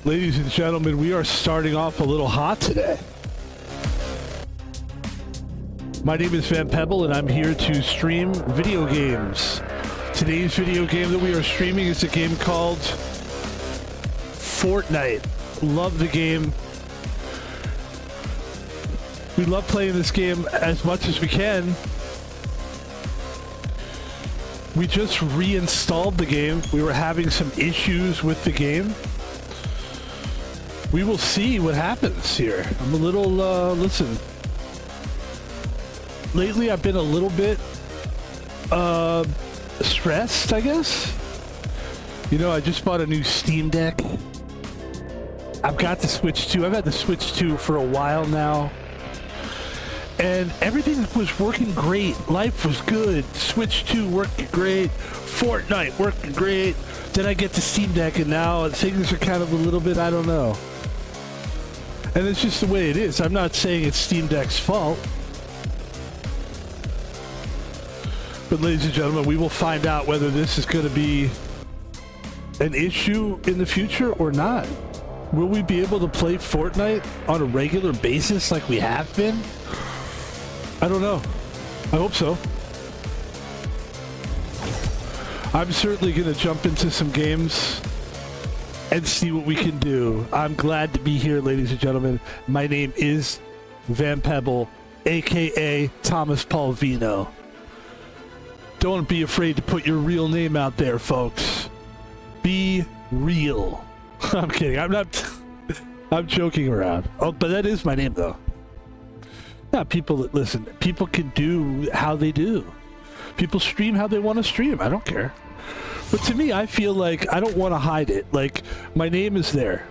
Ladies and gentlemen, we are starting off a little hot today. My name is Pebble, and I'm here to stream video games. Today's video game that we are streaming is a game called Fortnite. Love the game. We love playing this game as much as we can. We just reinstalled the game. We were having some issues with the game. We will see what happens here. I'm a little, listen. Lately, I've been a little bit, stressed, I guess. You know, I just bought a new Steam Deck. I've got the Switch 2. I've had the Switch 2 for a while now. And everything was working great. Life was good. Switch 2 working great. Fortnite working great. Then I get the Steam Deck, and now things are kind of a little bit, I don't know. And it's just the way it is. I'm not saying it's Steam Deck's fault. But ladies and gentlemen, we will find out whether this is going to be an issue in the future or not. Will we be able to play Fortnite on a regular basis like we have been? I don't know. I hope so. I'm certainly going to jump into some games and see what we can do. I'm glad to be here, ladies and gentlemen. My name is Pebble, aka Thomas Paul Vino. Don't be afraid to put your real name out there, folks. Be real. I'm kidding. I'm not. I'm joking around. Oh, but that is my name, though. Yeah, people that listen. People can do how they do. People stream how they want to stream. I don't care. But to me, I feel like I don't want to hide it. Like, my name is there.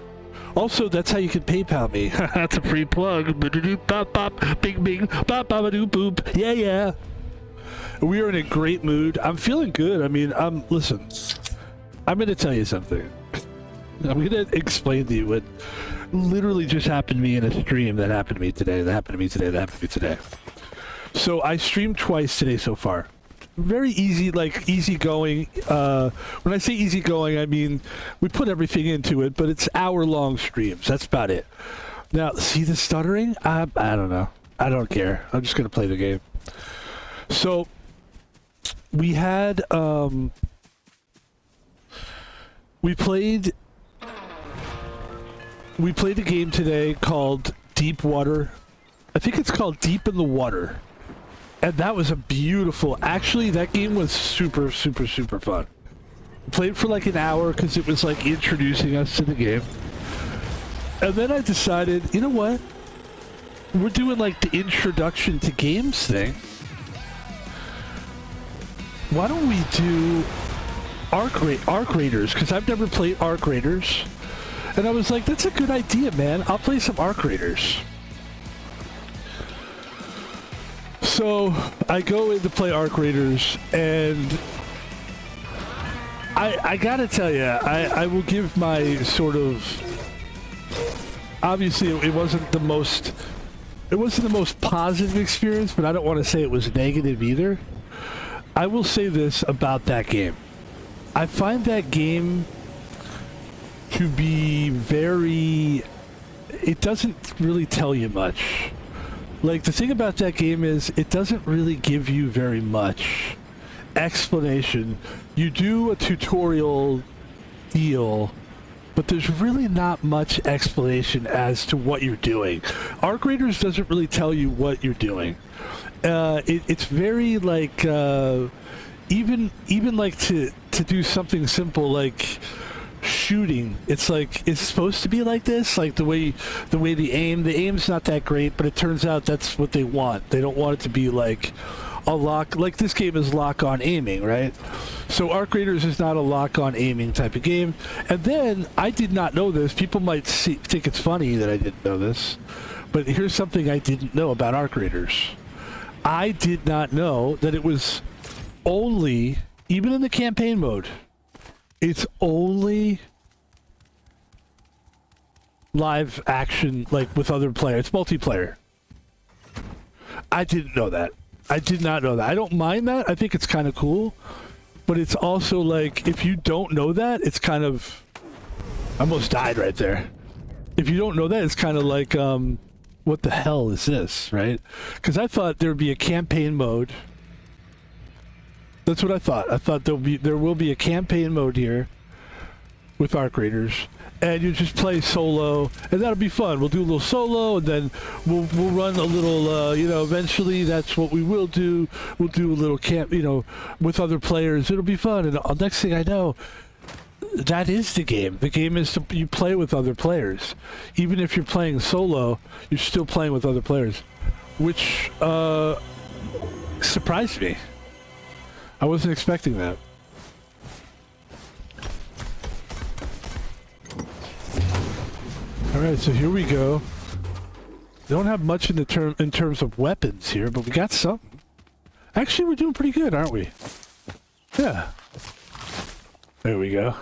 Also, that's how you can PayPal me. That's a free plug. Bop, bop, bing, bing, bop, bop, doo, boop. Yeah, yeah. We are in a great mood. I'm feeling good. I mean, listen, I'm going to tell you something. I'm going to explain to you what literally just happened to me in a stream that happened to me today, that happened to me today, that happened to me today. So I streamed twice today so far. Very easy, like easy going. When I say easy going, I mean we put everything into it, but it's hour-long streams. That's about it. Now, see the stuttering? I don't know. I don't care. I'm just going to play the game. So we had we played a game today called Deep Water. I think it's called Deep in the Water. And that was a beautiful, actually that game was super, super, super fun. Played for like an hour because it was like introducing us to the game. And then I decided, you know what? We're doing like the introduction to games thing. Why don't we do Arc Raiders? Because I've never played Arc Raiders. And I was like, that's a good idea, man. I'll play some Arc Raiders. So I go in to play Arc Raiders, and I gotta tell you, I will give my sort of, obviously it wasn't the most positive experience, but I don't want to say it was negative either. I will say this about that game. I find that game to be very, it doesn't really tell you much. Like, the thing about that game is it doesn't really give you very much explanation. You do a tutorial deal, but there's really not much explanation as to what you're doing. Arc Raiders doesn't really tell you what you're doing. It's very like, even like to do something simple like shooting, it's like it's supposed to be like this, like the way the aim's not that great, but it turns out that's what they want. They don't want it to be like a lock, like this game is lock-on aiming, right? So Arc Raiders is not a lock-on aiming type of game. And then I did not know this. People might think it's funny that I didn't know this, but here's something I didn't know about Arc Raiders. I did not know that it was only, even in the campaign mode, it's only live action, like with other players. It's multiplayer. I didn't know that. I did not know that. I don't mind that. I think it's kind of cool. But it's also like, if you don't know that, it's kind of I almost died right there. If you don't know that, it's kind of like, what the hell is this, right? Because I thought there would be a campaign mode. That's what I thought. I thought there will be a campaign mode here with Arc Raiders, and you just play solo, and that'll be fun. We'll do a little solo, and then we'll run a little, you know, eventually that's what we will do. We'll do a little camp, you know, with other players. It'll be fun, and the next thing I know, that is the game. The game is you play with other players. Even if you're playing solo, you're still playing with other players, which surprised me. I wasn't expecting that. All right, so here we go. Don't have much in terms of weapons here, but we got something. Actually, we're doing pretty good, aren't we? Yeah. There we go.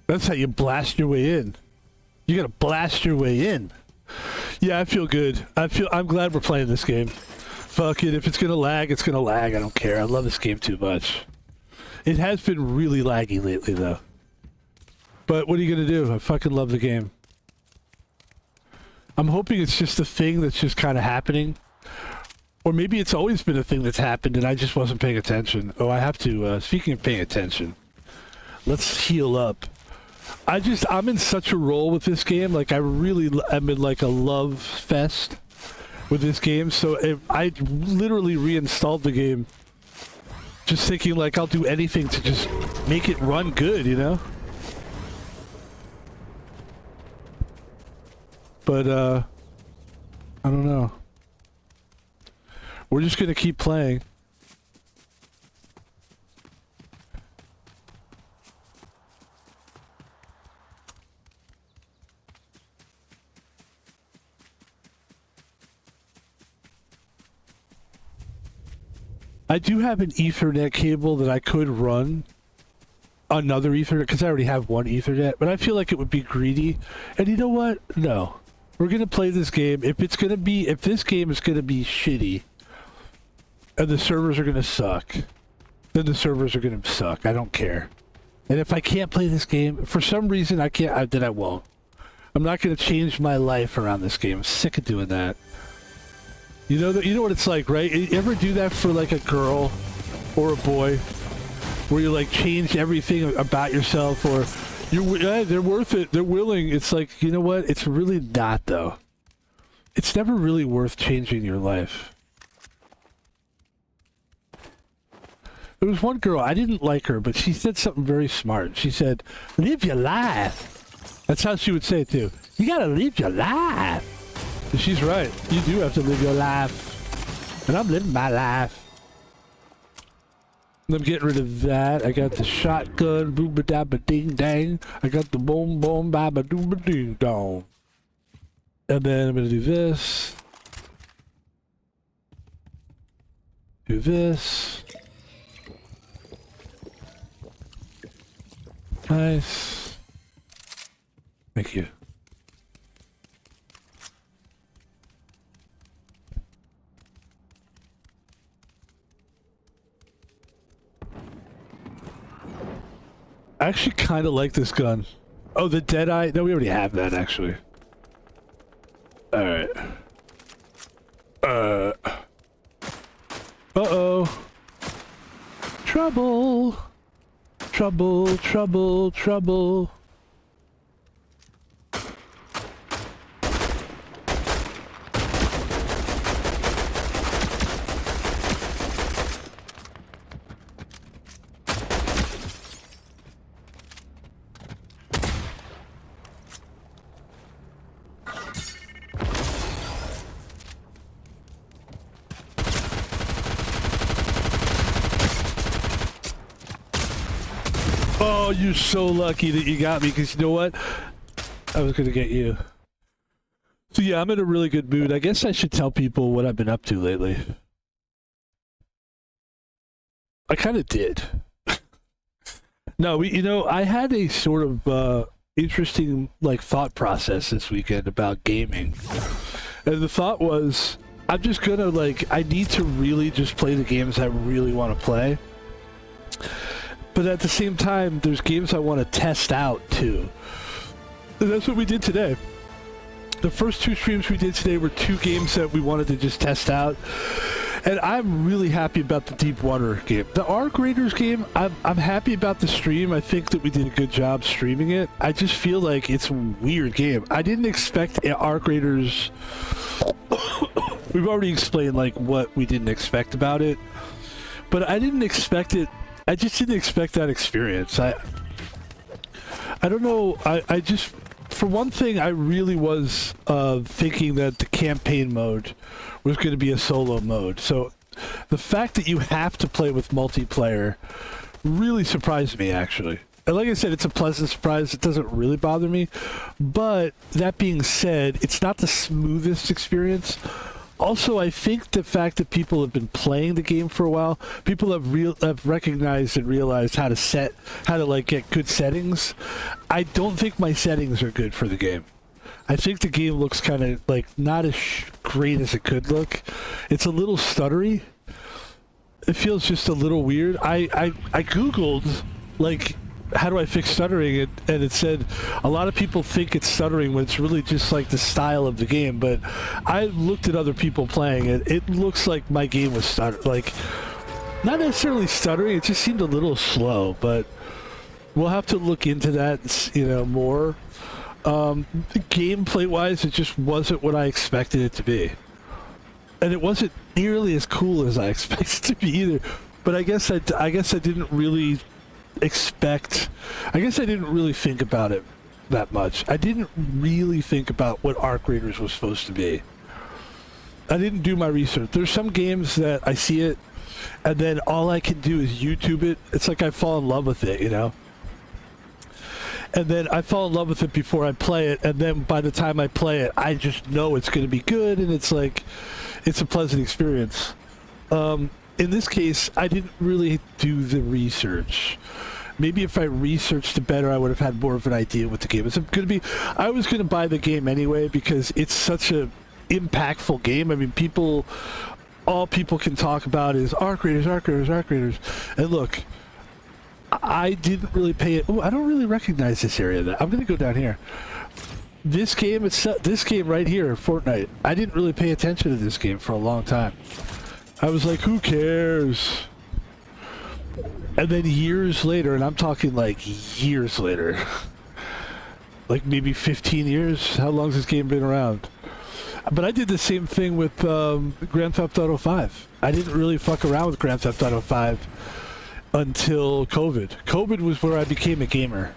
That's how you blast your way in. You gotta blast your way in. Yeah, I feel good. I'm glad we're playing this game. Fuck it, if it's gonna lag, it's gonna lag. I don't care. I love this game too much. It has been really laggy lately, though. But what are you gonna do? I fucking love the game. I'm hoping it's just a thing that's just kind of happening. Or maybe it's always been a thing that's happened and I just wasn't paying attention. Oh, I have to, speaking of paying attention, let's heal up. I'm in such a role with this game. Like, I'm in like a love fest with this game. So I literally reinstalled the game, just thinking like I'll do anything to just make it run good, you know? But, I don't know. We're just gonna keep playing. I do have an Ethernet cable that I could run another Ethernet, because I already have one Ethernet, but I feel like it would be greedy. And you know what? No. We're going to play this game. If this game is going to be shitty, and the servers are going to suck, then the servers are going to suck. I don't care. And if I can't play this game, for some reason I can't, then I won't. I'm not going to change my life around this game. I'm sick of doing that. You know what it's like, right? You ever do that for like a girl or a boy, where you like change everything about yourself, or they're worth it, they're willing. It's like, you know what? It's really not, though. It's never really worth changing your life. There was one girl, I didn't like her, but she said something very smart. She said, "Live your life." That's how she would say it too. You gotta live your life. And she's right. You do have to live your life. And I'm living my life. And I'm getting rid of that. I got the shotgun, booba dabba ding dang. I got the boom boom baba dooba ding dong. And then I'm gonna do this. Do this. Nice. Thank you. I actually kind of like this gun. Oh, the Deadeye? No, we already have that, actually. Alright. Uh-oh. Trouble. Trouble, trouble, trouble. Oh, you're so lucky that you got me, because you know what? I was going to get you. So yeah, I'm in a really good mood. I guess I should tell people what I've been up to lately. I kind of did. No, I had a sort of interesting like thought process this weekend about gaming, and the thought was, I'm just gonna I need to really just play the games I really want to play, but at the same time, there's games I want to test out too. And that's what we did today. The first two streams we did today were two games that we wanted to just test out. And I'm really happy about the Deep Water game. The Arc Raiders game, I'm happy about the stream. I think that we did a good job streaming it. I just feel like it's a weird game. I didn't expect Arc Raiders... We've already explained what we didn't expect about it. But I didn't expect it. I just didn't expect that experience. I don't know. I just... For one thing, I really was thinking that the campaign mode was going to be a solo mode. So the fact that you have to play with multiplayer really surprised me, actually. And like I said, it's a pleasant surprise. It doesn't really bother me. But that being said, it's not the smoothest experience. Also, I think the fact that people have been playing the game for a while, people have recognized and realized how to get good settings. I don't think my settings are good for the game. I think the game looks kind of not as great as it could look. It's a little stuttery. It feels just a little weird. I googled how do I fix stuttering, and it said a lot of people think it's stuttering when it's really just the style of the game. But I looked at other people playing it. It looks like my game was not necessarily stuttering. It just seemed a little slow. But we'll have to look into that, more. Gameplay wise, it just wasn't what I expected it to be, and it wasn't nearly as cool as I expected it to be either. But I guess I didn't really expect. I guess I didn't really think about it that much. I didn't really think about what Arc Raiders was supposed to be. I didn't do my research. There's some games that I see it, and then all I can do is YouTube it. It's like I fall in love with it, And then I fall in love with it before I play it, and then by the time I play it, I just know it's going to be good, and it's a pleasant experience. In this case, I didn't really do the research. Maybe if I researched it better, I would have had more of an idea what the game is going to be. I was going to buy the game anyway because it's such a impactful game. I mean, all people can talk about is Arc Raiders, Arc Raiders, Arc Raiders. And look, I didn't really pay it. Oh, I don't really recognize this area. I'm going to go down here. This game right here, Fortnite, I didn't really pay attention to this game for a long time. I was like, who cares? And then years later, and I'm talking years later, maybe 15 years, how long has this game been around? But I did the same thing with Grand Theft Auto 5. I didn't really fuck around with Grand Theft Auto 5 until COVID. COVID was where I became a gamer.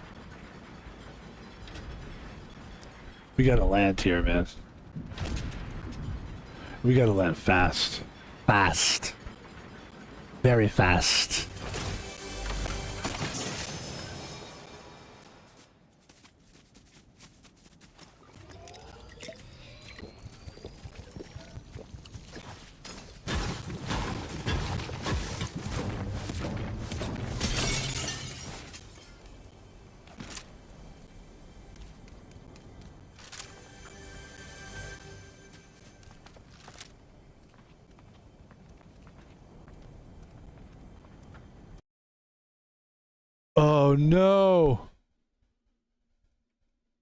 We gotta land here, man. We gotta land fast. Fast. Very fast. Oh no!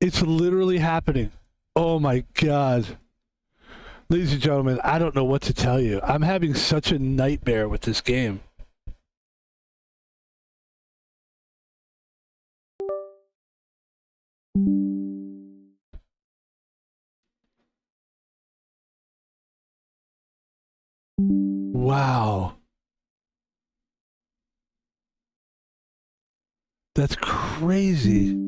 It's literally happening. Oh my god. Ladies and gentlemen, I don't know what to tell you. I'm having such a nightmare with this game. Wow. That's crazy.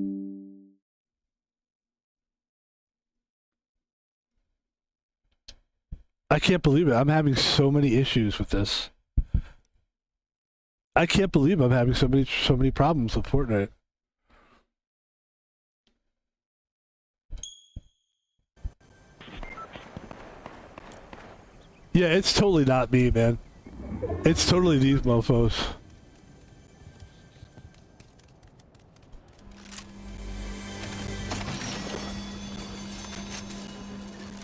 I can't believe it. I'm having so many issues with this. I can't believe I'm having so many problems with Fortnite. Yeah, it's totally not me, man. It's totally these mofos.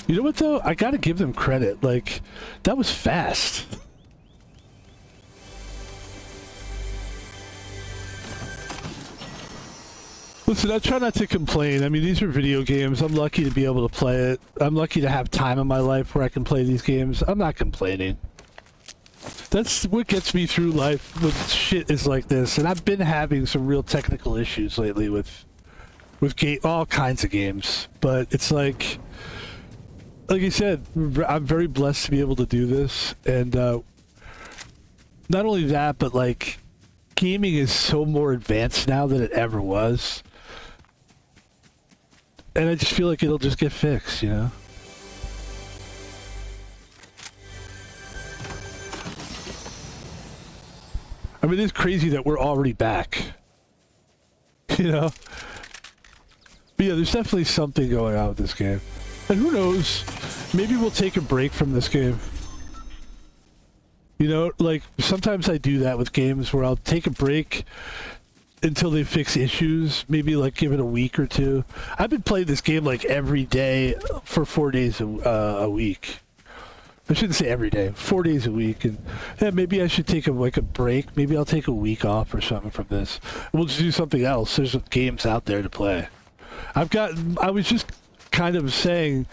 You know what, though? I gotta give them credit. Like, that was fast. Listen, I try not to complain. I mean, these are video games. I'm lucky to be able to play it. I'm lucky to have time in my life where I can play these games. I'm not complaining. That's what gets me through life when shit is like this. And I've been having some real technical issues lately with all kinds of games. But it's like I said, I'm very blessed to be able to do this. And not only that, but like gaming is so more advanced now than it ever was. And I just feel like it'll just get fixed, you know? I mean, it's crazy that we're already back. You know? But yeah, there's definitely something going on with this game. And who knows? Maybe we'll take a break from this game. You know, like, sometimes I do that with games where I'll take a break until they fix issues, maybe like give it a week or two. I've been playing this game like every day for 4 days a week. I shouldn't say every day, 4 days a week. And yeah, maybe I should take a break. Maybe I'll take a week off or something from this. We'll just do something else. There's games out there to play. I was just kind of saying,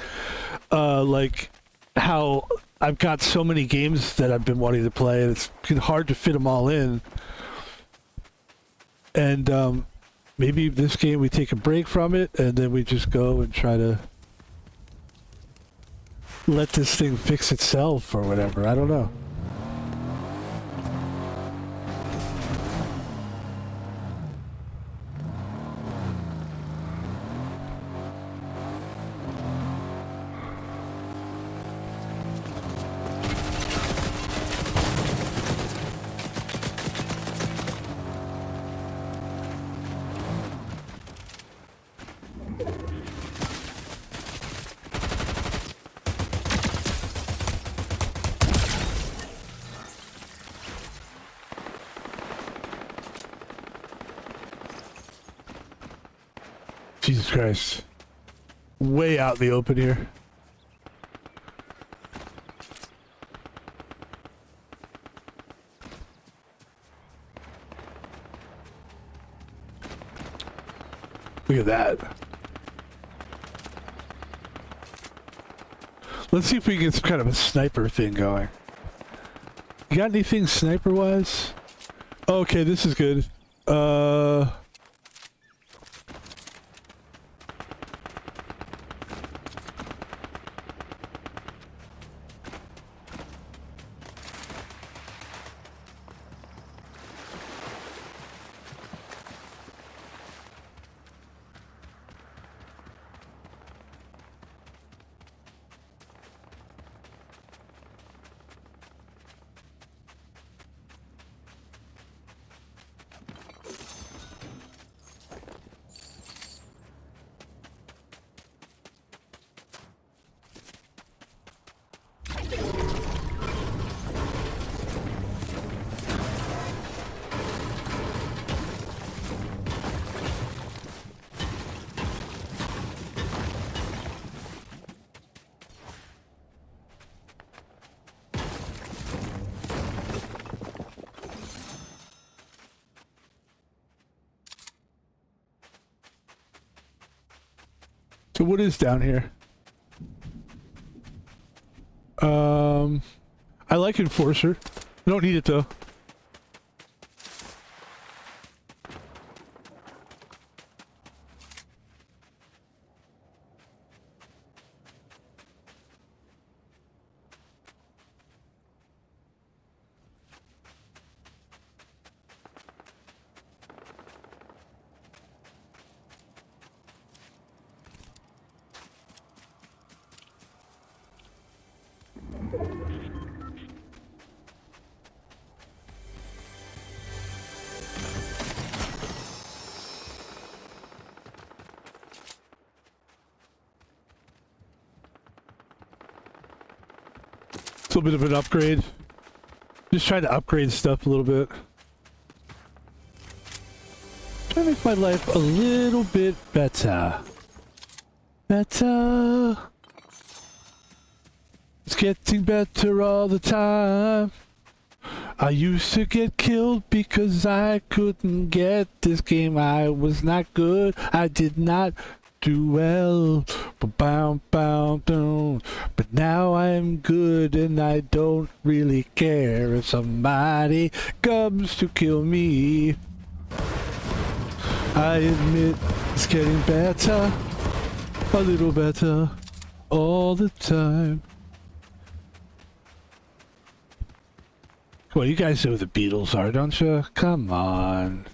like, how I've got so many games that I've been wanting to play, and it's hard to fit them all in. And maybe this game we take a break from it, and then we just go and try to let this thing fix itself or whatever. I don't know. Jesus Christ. Way out in the open here. Look at that. Let's see if we can get some kind of a sniper thing going. You got anything sniper-wise? Okay, this is good. So what is down here? I like Enforcer. I don't need it though. little bit of an upgrade. Just trying to upgrade stuff a little bit. Trying to make my life a little bit better. Better. It's getting better all the time. I used to get killed because I couldn't get this game. I was not good. I did not do well. But now I'm good and I don't really care if somebody comes to kill me. I admit it's getting better. A little better all the time. Come on, you guys know who the Beatles are, don't you? Come on.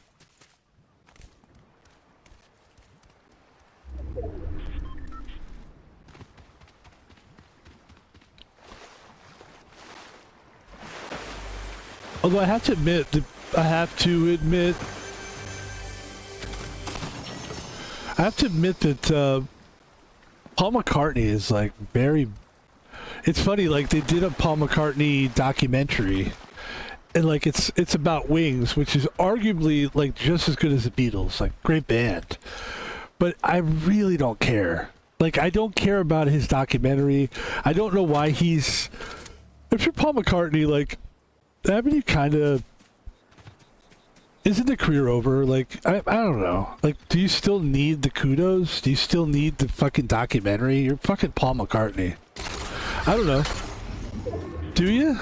Although I have to admit that Paul McCartney is like very. It's funny, like they did a Paul McCartney documentary, and like it's about Wings, which is arguably like just as good as the Beatles, like great band. But I really don't care. Like I don't care about his documentary. I don't know why he's. If you're Paul McCartney, like, haven't you kind of. Isn't the career over? Like, I don't know. Like, do you still need the kudos? Do you still need the fucking documentary? You're fucking Paul McCartney. I don't know. Do you?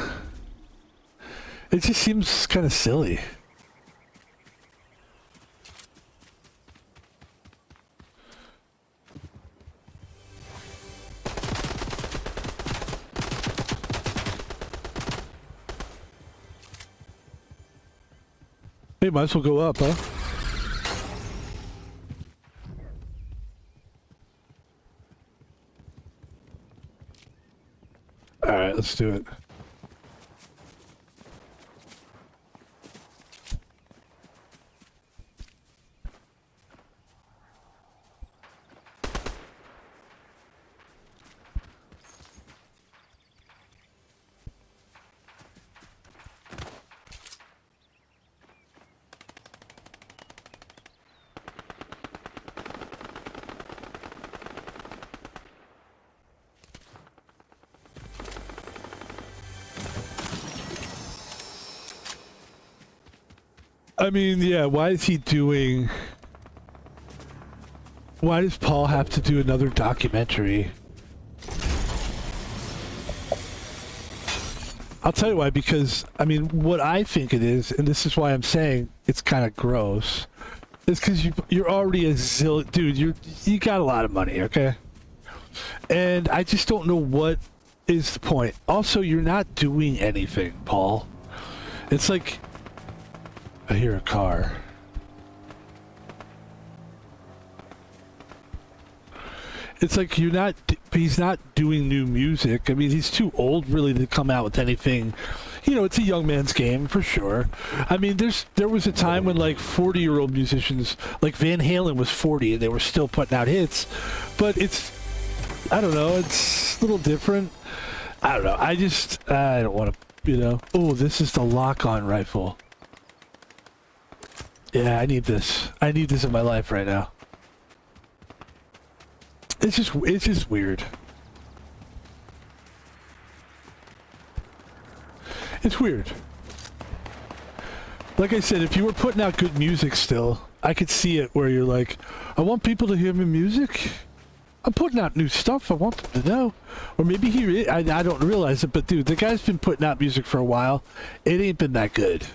It just seems kind of silly. Hey, might as well go up, huh? Alright, let's do it. I mean, yeah, why is he doing... Why does Paul have to do another documentary? I'll tell you why, because, I mean, what I think it is, and this is why I'm saying it's kind of gross, is because you're already a zillion... Dude, you got a lot of money, okay? And I just don't know what is the point. Also, you're not doing anything, Paul. It's like... I hear a car. It's like he's not doing new music. I mean, he's too old really to come out with anything. You know, it's a young man's game for sure. I mean, there was a time when like 40-year-old musicians, like Van Halen was 40 and they were still putting out hits. But it's, I don't know, it's a little different. I don't know. I don't want to, you know. Oh, this is the lock-on rifle. Yeah, I need this. I need this in my life right now. It's just weird. It's weird. Like I said, if you were putting out good music still, I could see it where you're like, I want people to hear my music. I'm putting out new stuff. I want them to know. Or maybe I don't realize it, but dude, the guy's been putting out music for a while. It ain't been that good.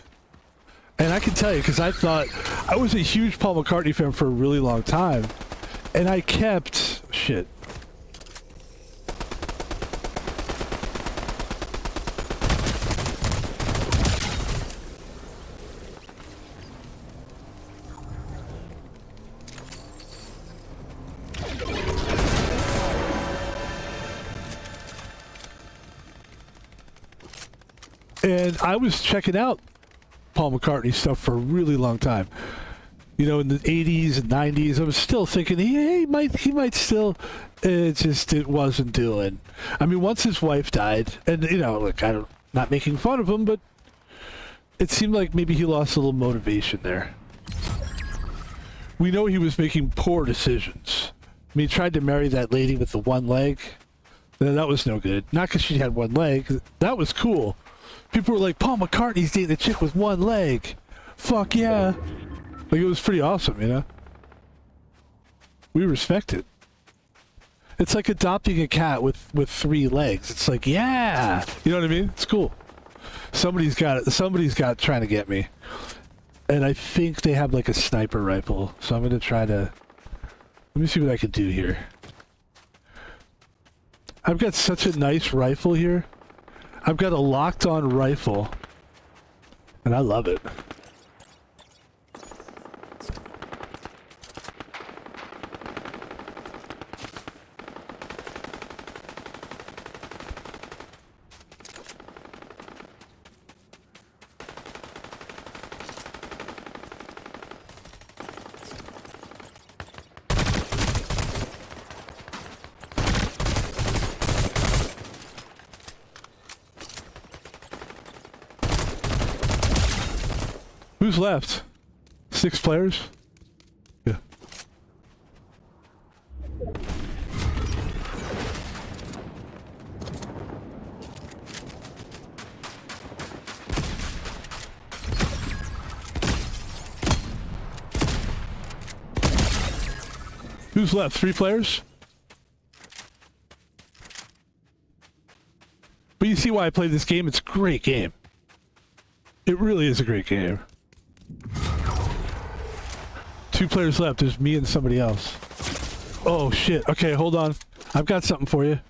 And I can tell you, because I was a huge Paul McCartney fan for a really long time. And I kept... Shit. And I was checking out Paul McCartney stuff for a really long time. you know, in the 80s and 90s, I was still thinking he might still. It wasn't doing. I mean, once his wife died, and you know, like not making fun of him, but it seemed like maybe he lost a little motivation there. We know he was making poor decisions. I mean, he tried to marry that lady with the one leg. That was no good. Not because she had one leg. That was cool. People were like, Paul McCartney's dating a chick with one leg. Fuck yeah. Like, it was pretty awesome, you know? We respect it. It's like adopting a cat with 3 legs. It's like, yeah. You know what I mean? It's cool. Somebody's got trying to get me. And I think they have like a sniper rifle. So I'm going to try to... Let me see what I can do here. I've got such a nice rifle here. I've got a locked-on rifle. And I love it. Who's left? 6 players? Yeah. Who's left? 3 players? But you see why I play this game? It's a great game. It really is a great game. 2 players left. There's me and somebody else. Oh shit. Okay, hold on. I've got something for you.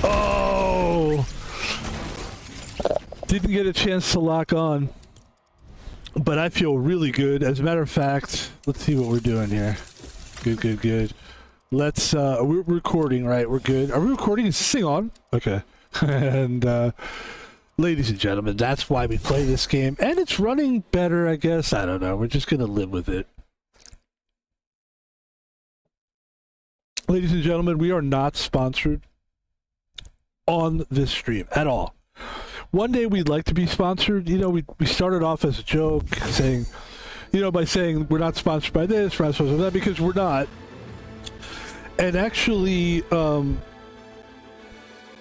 Oh! Didn't get a chance to lock on. But I feel really good. As a matter of fact, let's see what we're doing here. Good, good, good. Let's, we're recording, right? We're good. Are we recording? Is this thing on? Okay. And, ladies and gentlemen, that's why we play this game. And it's running better, I guess. I don't know. We're just going to live with it. Ladies and gentlemen, we are not sponsored on this stream at all. One day we'd like to be sponsored. You know, we started off as a joke, saying, you know, by saying we're not sponsored by this, we're not sponsored by that, because we're not. And actually,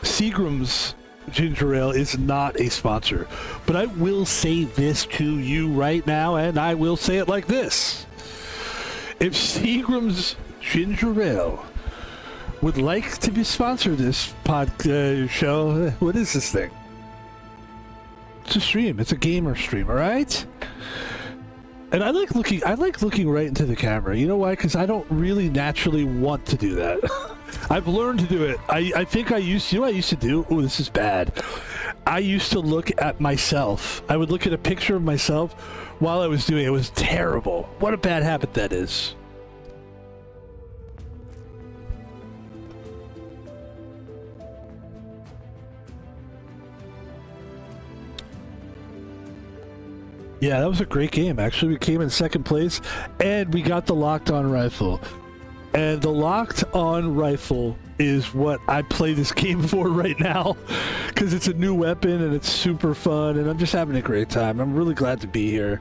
Seagram's Ginger Ale is not a sponsor. But I will say this to you right now, and I will say it like this. If Seagram's Ginger Ale would like to be sponsored this show, what is this thing? It's a stream. It's a gamer stream, all right? And I like looking right into the camera. You know why? Because I don't really naturally want to do that. I've learned to do it. I think I used to, you know what I used to do? Oh, this is bad. I used to look at myself. I would look at a picture of myself while I was doing it. It was terrible. What a bad habit that is. Yeah, that was a great game. Actually, we came in second place, and we got the locked-on rifle. And the locked-on rifle is what I play this game for right now, because it's a new weapon, and it's super fun, and I'm just having a great time. I'm really glad to be here.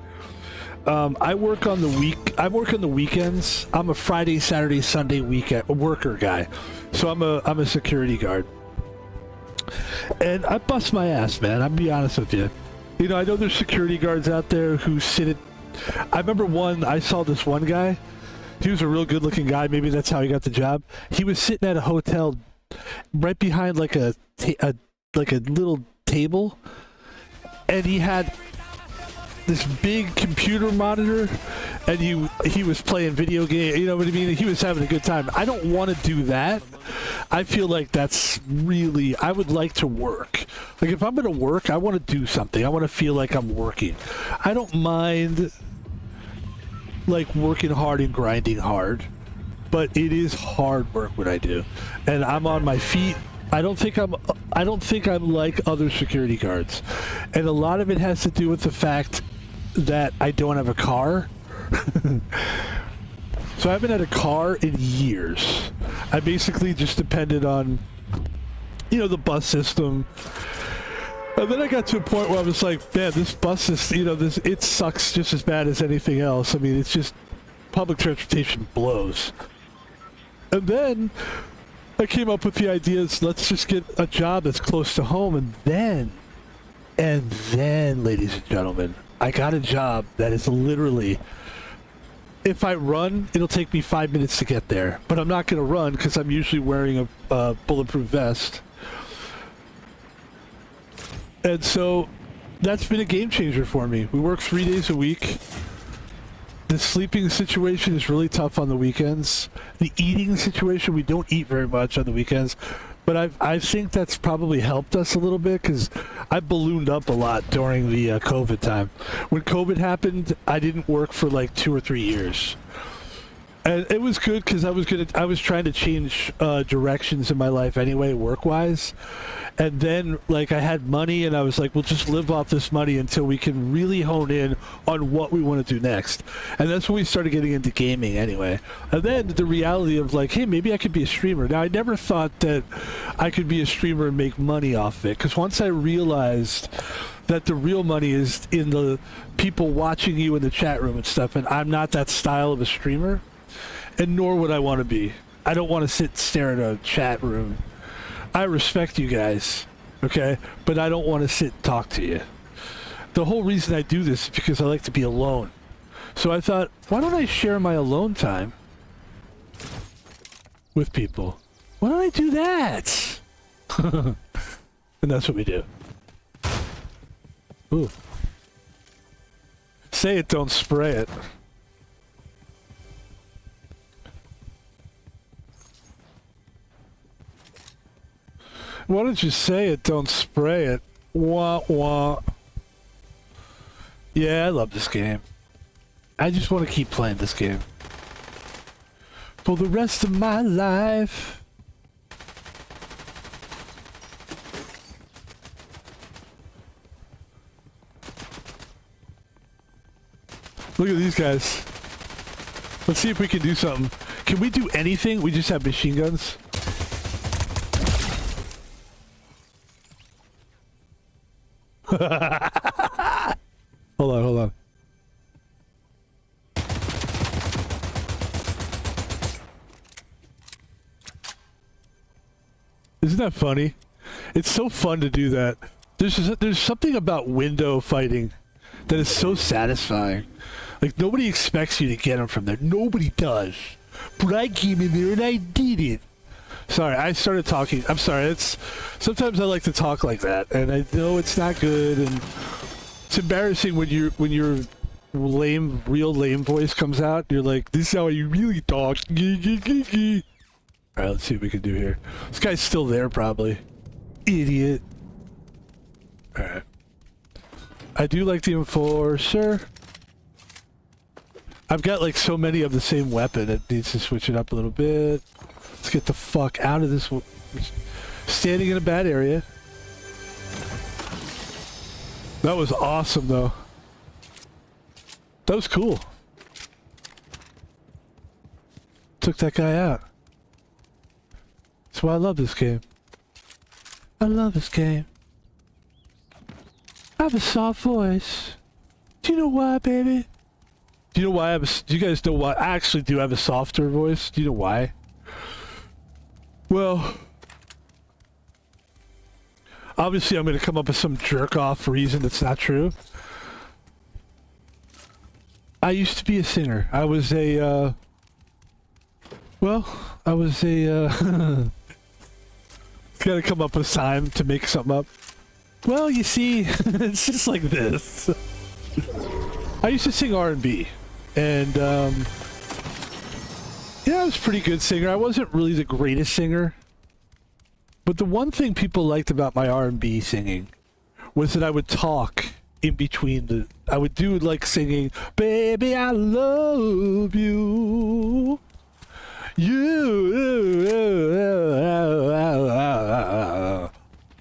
I work on the weekends. I'm a Friday, Saturday, Sunday worker guy. So I'm a security guard. And I bust my ass, man. I'll be honest with you. You know, I know there's security guards out there who sit at... I remember I saw this one guy. He was a real good-looking guy. Maybe that's how he got the job. He was sitting at a hotel right behind like a little table, and he had this big computer monitor, and he was playing video games. You know what I mean? He was having a good time. I don't want to do that. I feel like that's really... I would like to work. Like, if I'm going to work, I want to do something. I want to feel like I'm working. I don't mind, like, working hard and grinding hard. But it is hard work what I do. And I'm on my feet I don't think I'm like other security guards. And a lot of it has to do with the fact that I don't have a car. So I haven't had a car in years. I basically just depended on, you know, the bus system. And then I got to a point where I was like, man, this bus system, you know, it sucks just as bad as anything else. I mean, it's just, public transportation blows. And then I came up with the ideas, let's just get a job that's close to home. And then, ladies and gentlemen, I got a job that is literally, if I run, it'll take me 5 minutes to get there. But I'm not going to run because I'm usually wearing a bulletproof vest. And so that's been a game changer for me. We work 3 days a week. The sleeping situation is really tough on the weekends. The eating situation, we don't eat very much on the weekends. But I think that's probably helped us a little bit because I ballooned up a lot during the COVID time. When COVID happened, I didn't work for like 2 or 3 years. And it was good because I was trying to change directions in my life anyway, work-wise. And then, like, I had money, and I was like, we'll just live off this money until we can really hone in on what we want to do next. And that's when we started getting into gaming anyway. And then the reality of, like, hey, maybe I could be a streamer. Now, I never thought that I could be a streamer and make money off it. Because once I realized that the real money is in the people watching you in the chat room and stuff, and I'm not that style of a streamer, and nor would I want to be. I don't want to sit and stare at a chat room. I respect you guys, okay? But I don't want to sit and talk to you. The whole reason I do this is because I like to be alone. So I thought, why don't I share my alone time with people? Why don't I do that? And that's what we do. Ooh. Say it, don't spray it. Why don't you say it, don't spray it? Wah, wah. Yeah, I love this game. I just want to keep playing this game. For the rest of my life. Look at these guys. Let's see if we can do something. Can we do anything? We just have machine guns. Hold on. Isn't that funny? It's so fun to do that. There's something about window fighting that is so satisfying. Like, nobody expects you to get them from there. Nobody does. But I came in there and I did it. Sorry, I started talking. I'm sorry. Sometimes I like to talk like that, and I know it's not good, and it's embarrassing when your real lame voice comes out. You're like, this is how you really talk. All right, let's see what we can do here. This guy's still there, probably. Idiot. All right. I do like the Enforcer. I've got like so many of the same weapon. It needs to switch it up a little bit. Let's get the fuck out of this. Standing in a bad area. That was awesome, though. That was cool. Took that guy out. That's why I love this game. I love this game. I have a soft voice. Do you know why, baby? Do you know why do you guys know why? I actually do have a softer voice. Do you know why? Well, obviously I'm going to come up with some jerk-off reason that's not true. I used to be a singer. I was a, gotta come up with time to make something up. Well, you see, it's just like this. I used to sing R&B, and, yeah, I was a pretty good singer. I wasn't really the greatest singer. But the one thing people liked about my R&B singing was that I would talk in between I would do like singing, baby, I love you. You.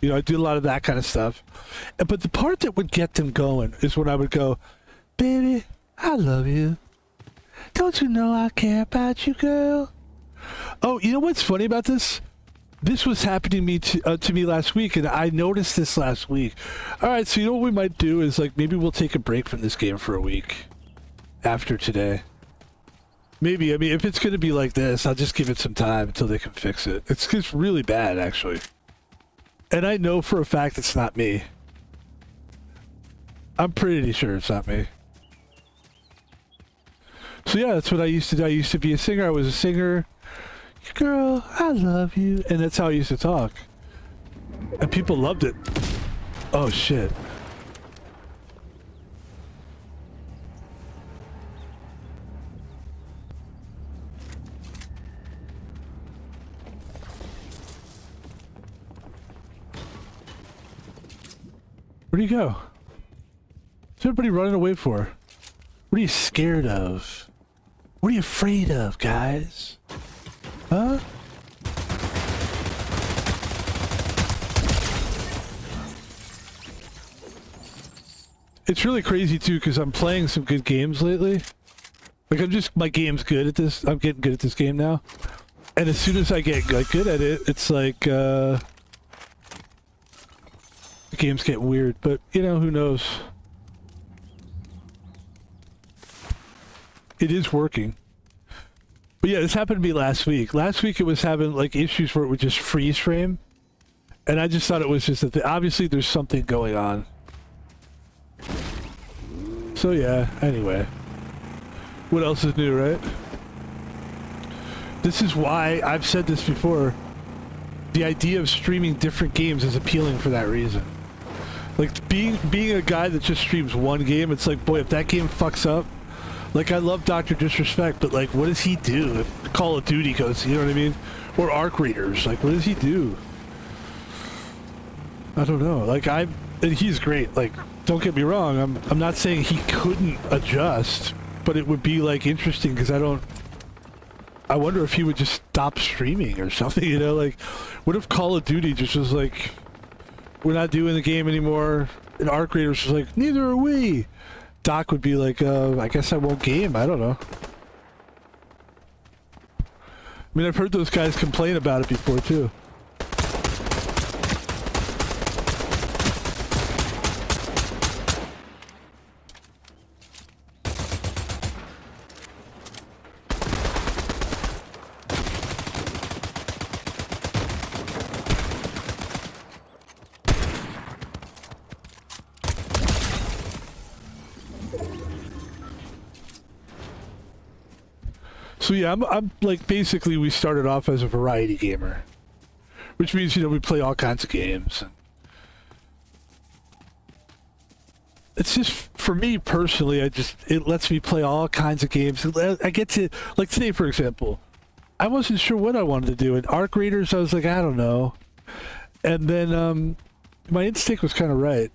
You know, I do a lot of that kind of stuff. But the part that would get them going is when I would go, baby, I love you. Don't you know I care about you, girl? Oh, you know what's funny about this? This was happening to me last week, and I noticed this last week. All right, so you know what we might do is, like, maybe we'll take a break from this game for a week after today. Maybe. I mean, if it's going to be like this, I'll just give it some time until they can fix it. It's really bad, actually. And I know for a fact it's not me. I'm pretty sure it's not me. So yeah, that's what I used to do. I used to be a singer. I was a singer. Girl, I love you. And that's how I used to talk. And people loved it. Oh, shit. Where'd he go? What's everybody running away for? What are you scared of? What are you afraid of, guys? Huh? It's really crazy too, because I'm playing some good games lately. Like my game's good at this. I'm getting good at this game now. And as soon as I get like good at it, it's like the game's getting weird. But you know, who knows? It is working. But yeah, this happened to me last week. Last week it was having like issues where it would just freeze frame. And I just thought it was just that obviously there's something going on. So yeah, anyway. What else is new, right? This is why I've said this before. The idea of streaming different games is appealing for that reason. Like being a guy that just streams one game, it's like, boy, if that game fucks up, like, I love Dr. Disrespect, but, like, what does he do if Call of Duty goes, you know what I mean? Or Arc Raiders, like, what does he do? I don't know. Like, and he's great. Like, don't get me wrong. I'm not saying he couldn't adjust, but it would be, like, interesting because I wonder if he would just stop streaming or something, you know? Like, what if Call of Duty just was like, we're not doing the game anymore, and Arc Raiders was like, neither are we. Doc would be like, I guess I won't game. I don't know. I mean, I've heard those guys complain about it before, too. So yeah, I'm like, basically we started off as a variety gamer, which means, you know, we play all kinds of games. And it's just, for me personally, it lets me play all kinds of games. I get to, like today, for example, I wasn't sure what I wanted to do. In Arc Raiders, I was like, I don't know. And then my instinct was kind of right.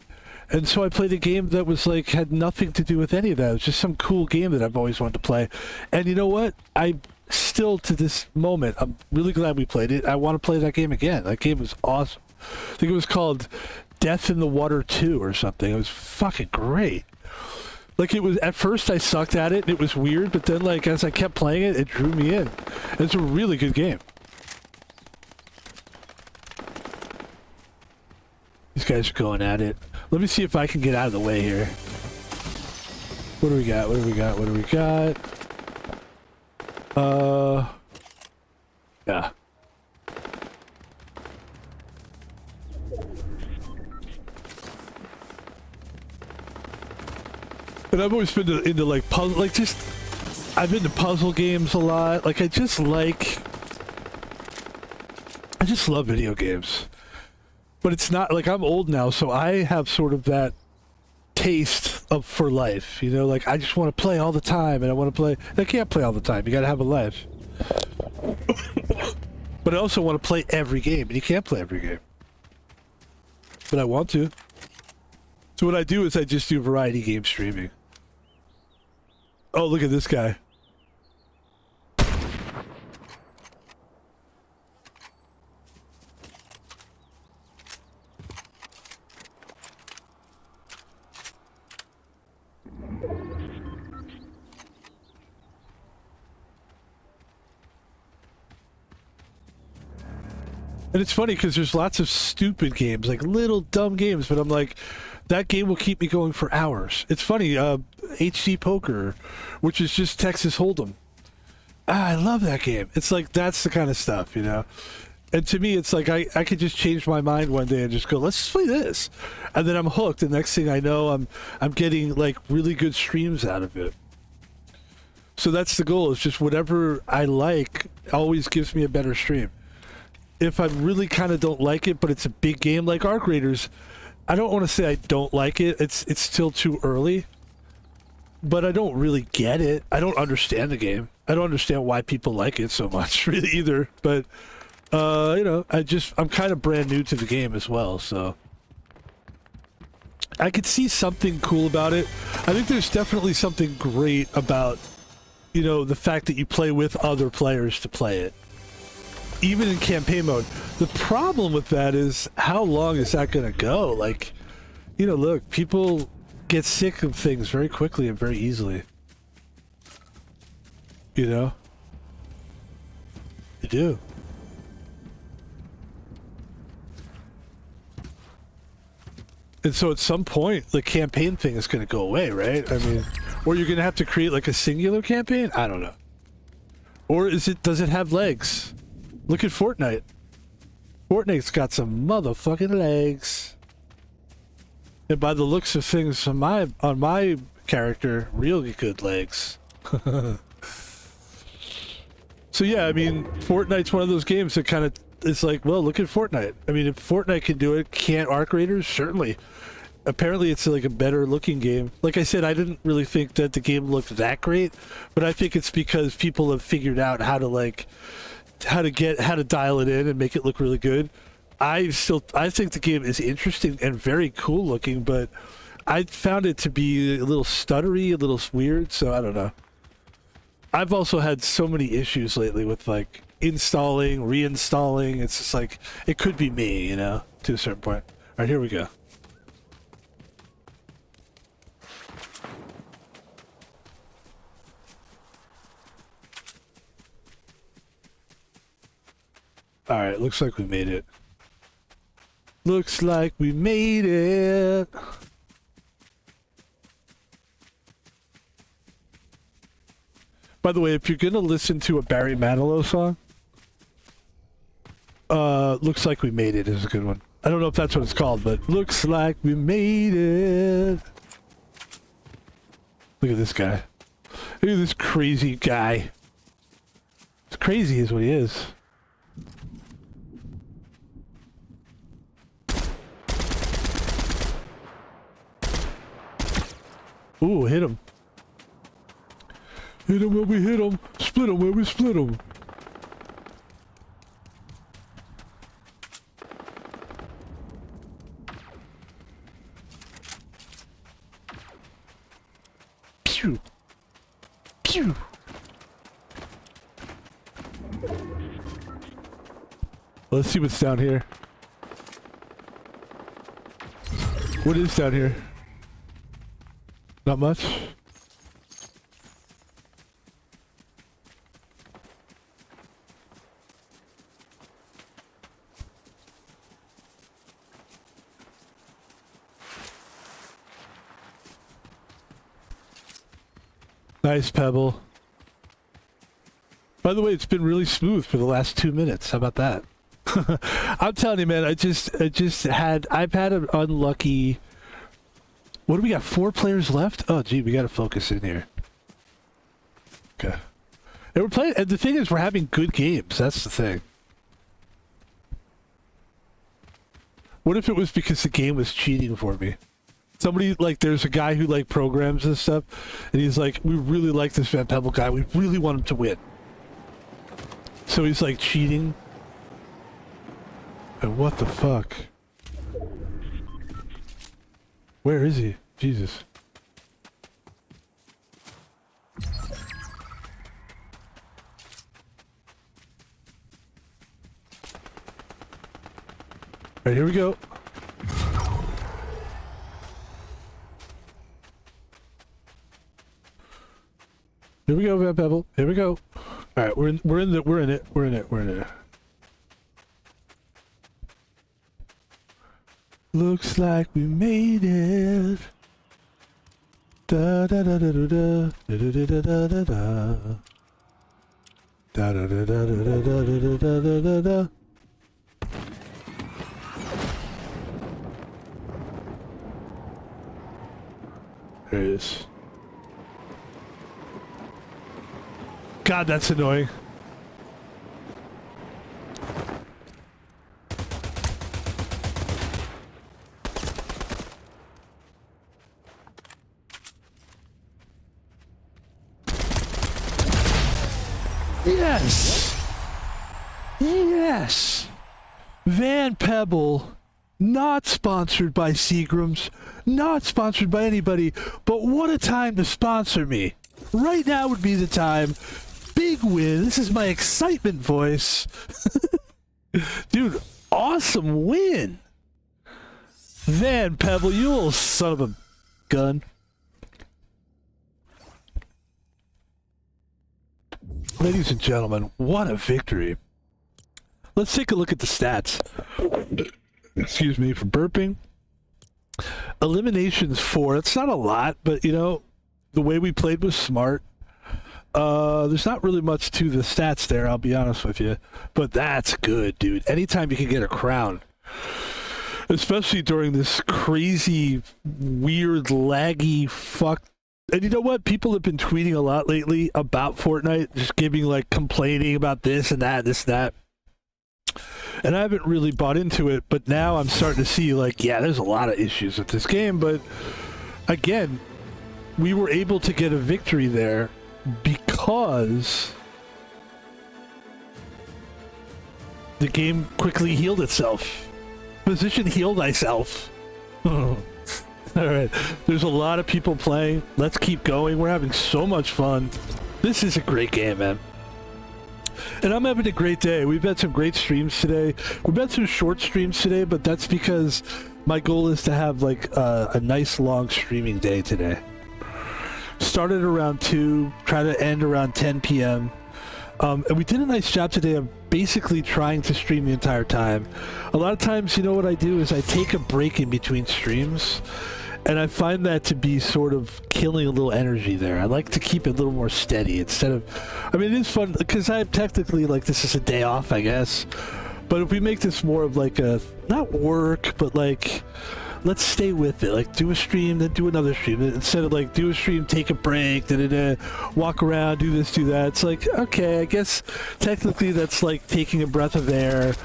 And so I played a game that was like, had nothing to do with any of that. It was just some cool game that I've always wanted to play. And you know what? I still, to this moment, I'm really glad we played it. I want to play that game again. That game was awesome. I think it was called Death in the Water 2 or something. It was fucking great. Like, it was, at first I sucked at it and it was weird, but then like, as I kept playing it, it drew me in. It's a really good game. These guys are going at it. Let me see if I can get out of the way here. What do we got? What do we got? What do we got? Yeah. And I've always been into like puzzle, like just, I've been to puzzle games a lot. Like I just love video games. But it's not, like, I'm old now, so I have sort of that taste for life, you know? Like, I just want to play all the time, and I want to play... I can't play all the time. You gotta have a life. But I also want to play every game, and you can't play every game. But I want to. So what I do is I just do variety game streaming. Oh, look at this guy. And it's funny because there's lots of stupid games, like little dumb games, but I'm like, that game will keep me going for hours. It's funny, HD Poker, which is just Texas Hold'em. I love that game. It's like, that's the kind of stuff, you know? And to me, it's like, I could just change my mind one day and just go, let's just play this. And then I'm hooked. The next thing I know, I'm getting like really good streams out of it. So that's the goal, is just whatever I like always gives me a better stream. If I really kind of don't like it, but it's a big game like Arc Raiders, I don't want to say I don't like it. It's still too early. But I don't really get it. I don't understand the game. I don't understand why people like it so much, really, either. But, you know, I'm kind of brand new to the game as well, so. I could see something cool about it. I think there's definitely something great about, you know, the fact that you play with other players to play it. Even in campaign mode. The problem with that is, how long is that going to go? Like, you know, look, people get sick of things very quickly and very easily. You know? They do. And so at some point, the campaign thing is going to go away, right? I mean, or you're going to have to create like a singular campaign? I don't know. Or does it have legs? Look at Fortnite. Fortnite's got some motherfucking legs. And by the looks of things on my character, really good legs. So yeah, I mean, Fortnite's one of those games that kind of, it's like, well, look at Fortnite. I mean, if Fortnite can do it, can't Arc Raiders? Certainly. Apparently it's like a better looking game. Like I said, I didn't really think that the game looked that great, but I think it's because people have figured out how to dial it in and make it look really good. I think the game is interesting and very cool looking, but I found it to be a little stuttery, a little weird, so I don't know. I've also had so many issues lately with like installing, reinstalling. It's just like, it could be me, you know, to a certain point. All right, here we go. All right, looks like we made it. Looks like we made it. By the way, if you're gonna listen to a Barry Manilow song, Looks Like We Made It is a good one. I don't know if that's what it's called, but looks like we made it. Look at this guy. Look at this crazy guy. It's crazy is what he is. Ooh, hit him. Hit him where we hit him. Split him where we split him. Pew. Pew. Let's see what's down here. What is down here? Not much. Nice, Pebble. By the way, it's been really smooth for the last 2 minutes. How about that? I'm telling you, man, I've had an unlucky. What do we got? 4 players left? Oh, gee, we got to focus in here. Okay. And we're playing, and the thing is, we're having good games. That's the thing. What if it was because the game was cheating for me? Somebody, like, there's a guy who, like, programs and stuff, and he's like, we really like this Van Pebble guy. We really want him to win. So he's, like, cheating. And what the fuck? Where is he? Jesus. Alright, here we go. Here we go, Van Pebble. Here we go. Alright, we're in it. Looks like we made it. Da da da da da da da da da da da. Da da da da da da da da da da da. There it is. God, that's annoying. Yes! Yes! Van Pebble, not sponsored by Seagrams, not sponsored by anybody, but what a time to sponsor me. Right now would be the time. Big win. This is my excitement voice. Dude, awesome win. Van Pebble, you little son of a gun. Ladies and gentlemen, what a victory. Let's take a look at the stats. Excuse me for burping. Eliminations 4. It's not a lot, but you know, the way we played was smart. There's not really much to the stats there, I'll be honest with you. But that's good, dude. Anytime you can get a crown. Especially during this crazy, weird, laggy fuck. And you know what? People have been tweeting a lot lately about Fortnite, just giving, like, complaining about this and that, this and that. And I haven't really bought into it, but now I'm starting to see, like, yeah, there's a lot of issues with this game. But, again, we were able to get a victory there because the game quickly healed itself. Position heal thyself. Alright, there's a lot of people playing. Let's keep going. We're having so much fun. This is a great game, man. And I'm having a great day. We've had some great streams today. We've had some short streams today, but that's because my goal is to have like a nice long streaming day today. Started around 2, try to end around 10 p.m. And we did a nice job today of basically trying to stream the entire time. A lot of times, you know what I do is I take a break in between streams, and I find that to be sort of killing a little energy there. I like to keep it a little more steady instead of... I mean, it is fun, because I'm technically, like, this is a day off, I guess. But if we make this more of, like, a... not work, but, like... let's stay with it. Like, do a stream, then do another stream. Instead of, like, do a stream, take a break, walk around, do this, do that. It's like, okay, I guess technically that's like taking a breath of air.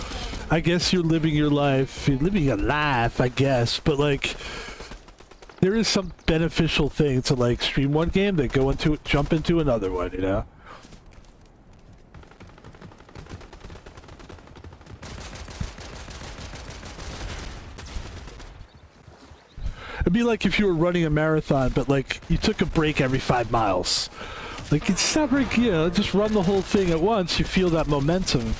I guess you're living your life. You're living a life, I guess. But, like, there is some beneficial thing to, like, stream one game, then go into it, jump into another one, you know? It'd be like if you were running a marathon, but, like, you took a break every 5 miles. Like, it's not very, you know, just run the whole thing at once. You feel that momentum.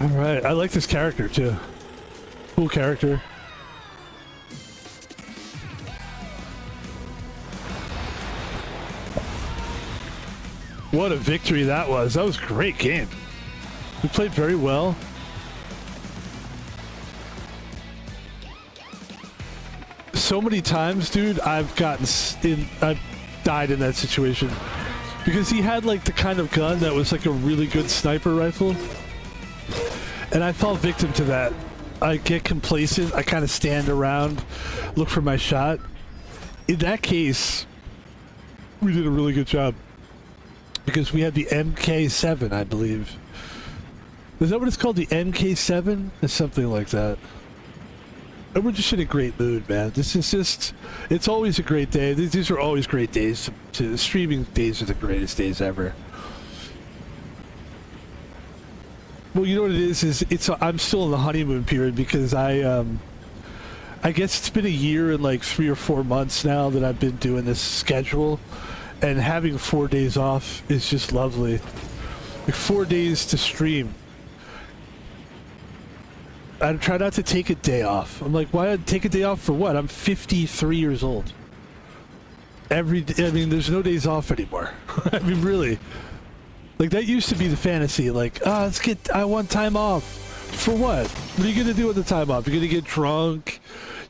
Alright, I like this character, too. Cool character. What a victory that was. That was a great game. We played very well. So many times, dude, I've died in that situation. Because he had, like, the kind of gun that was like a really good sniper rifle. And I fall victim to that. I get complacent. I kind of stand around, look for my shot. In that case, we did a really good job. Because we had the MK7, I believe. Is that what it's called? The MK7? It's something like that. And we're just in a great mood, man. This is just... it's always a great day. These are always great days. Streaming days are the greatest days ever. Well, you know what it is I'm still in the honeymoon period because I guess it's been a year and like 3 or 4 months now that I've been doing this schedule. And having 4 days off is just lovely. Like 4 days to stream. I try not to take a day off. I'm like, why take a day off for what? I'm 53 years old. I mean, there's no days off anymore. I mean, really. Like, that used to be the fantasy. Like, I want time off. For what? What are you going to do with the time off? You're going to get drunk?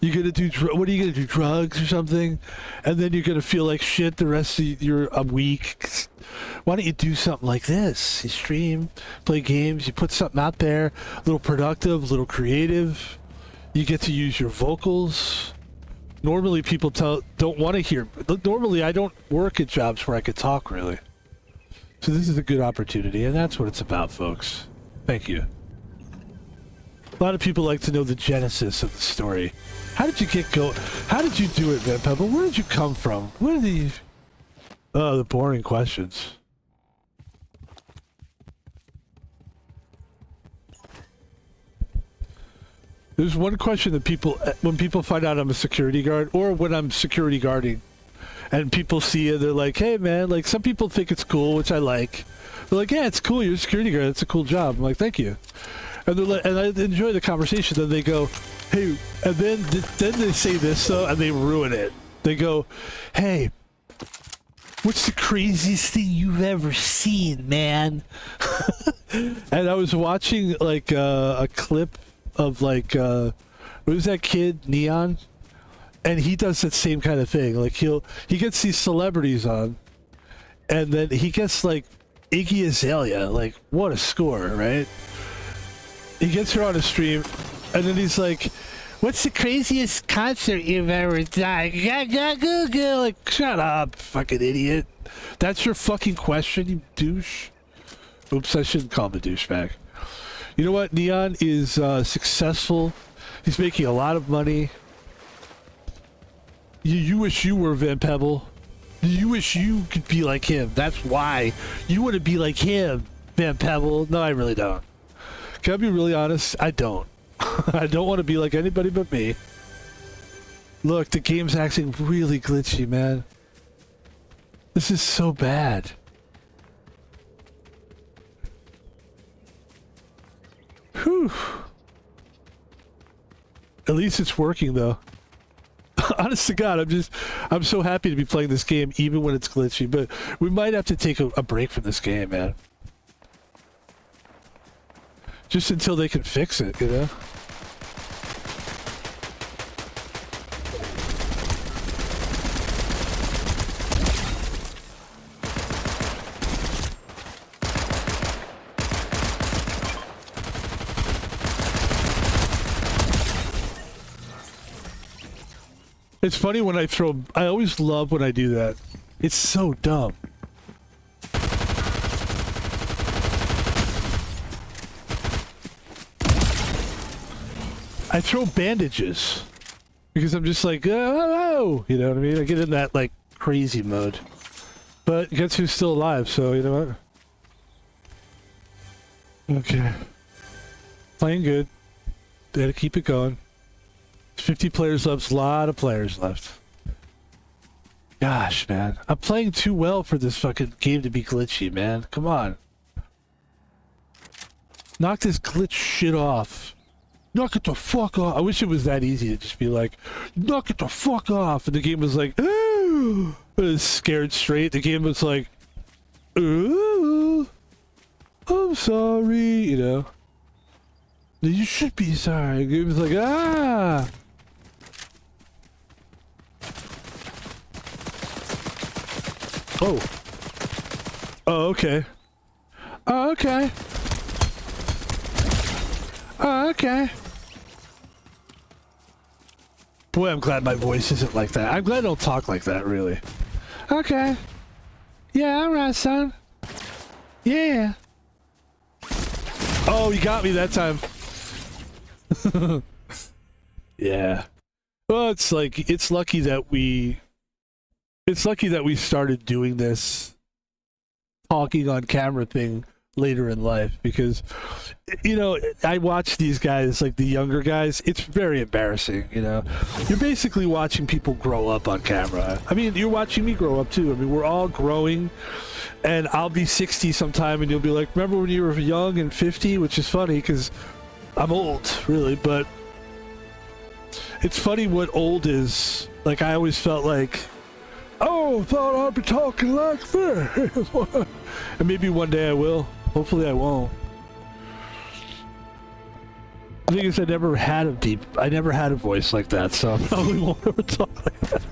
You're going to do, what are you going to do, drugs or something? And then you're going to feel like shit the rest of your week. Why don't you do something like this? You stream, play games, you put something out there, a little productive, a little creative. You get to use your vocals. Normally people don't want to hear. Normally I don't work at jobs where I could talk, really. So this is a good opportunity, and that's what it's about, folks. Thank you. A lot of people like to know the genesis of the story. How did you get going? How did you do it, man, Pebble? Where did you come from? Where did you... Oh, the boring questions. There's one question that when people find out I'm a security guard, or when I'm security guarding, and people see it, they're like, hey, man, like, some people think it's cool, which I like. They're like, yeah, it's cool, you're a security guard, it's a cool job. I'm like, thank you. And they're like, and I enjoy the conversation. Then they go, hey, and then they say this, though, and they ruin it. They go, hey, what's the craziest thing you've ever seen, man? And I was watching, like, a clip of, like, what was that kid, Neon? And he does that same kind of thing. Like, he gets these celebrities on, and then he gets, like, Iggy Azalea. Like, what a score, right? He gets her on a stream, and then he's like, what's the craziest concert you've ever done? Like, shut up, fucking idiot. That's your fucking question, you douche. Oops, I shouldn't call him a douchebag. You know what? Neon is successful. He's making a lot of money. You wish you were Van Pebble. You wish you could be like him. That's why. You want to be like him, Van Pebble. No, I really don't. Can I be really honest? I don't. I don't want to be like anybody but me. Look, the game's acting really glitchy, man. This is so bad. Whew. At least it's working, though. Honest to God, I'm so happy to be playing this game, even when it's glitchy. But we might have to take a break from this game, man. Just until they can fix it, you know? It's funny when I always love when I do that. It's so dumb. I throw bandages because I'm just like, oh, you know what I mean? I get in that, like, crazy mode. But guess who's still alive, so you know what? Okay. Playing good. Gotta keep it going. 50 players left, a lot of players left. Gosh, man. I'm playing too well for this fucking game to be glitchy, man. Come on. Knock this glitch shit off. Knock it the fuck off. I wish it was that easy to just be like, knock it the fuck off. And the game was like, ooh. It was scared straight. The game was like, ooh. I'm sorry, you know. You should be sorry. The game was like, ah. Oh. Oh, okay. Oh, okay. Oh, okay. Boy, I'm glad my voice isn't like that. I'm glad I don't talk like that, really. Okay. Yeah, alright, son. Yeah. Oh, you got me that time. Yeah. Well, it's like, it's lucky that we started doing this talking on camera thing later in life, because, you know, I watch these guys, like the younger guys, it's very embarrassing, you know. You're basically watching people grow up on camera. I mean, you're watching me grow up too. I mean, we're all growing, and I'll be 60 sometime and you'll be like, remember when you were young and 50? Which is funny because I'm old, really, but it's funny what old is. Like, I always felt like, oh, thought I'd be talking like this. And maybe one day I will. Hopefully I won't. The thing is, I never had a voice like that, so I probably won't ever talk like that.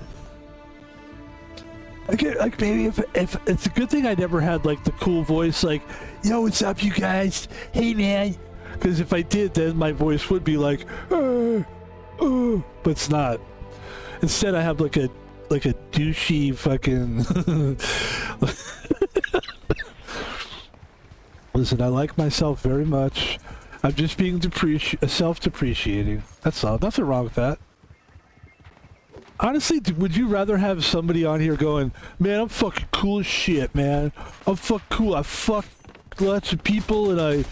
Like maybe if it's a good thing I never had like the cool voice, like, yo, what's up, you guys? Hey, man. Because if I did, then my voice would be like, but it's not. Instead, I have like a douchey fucking. Listen, I like myself very much. I'm just being self-depreciating. That's all. Nothing wrong with that. Honestly, would you rather have somebody on here going, man, I'm fucking cool as shit, man. I'm fucking cool. I fuck lots of people, and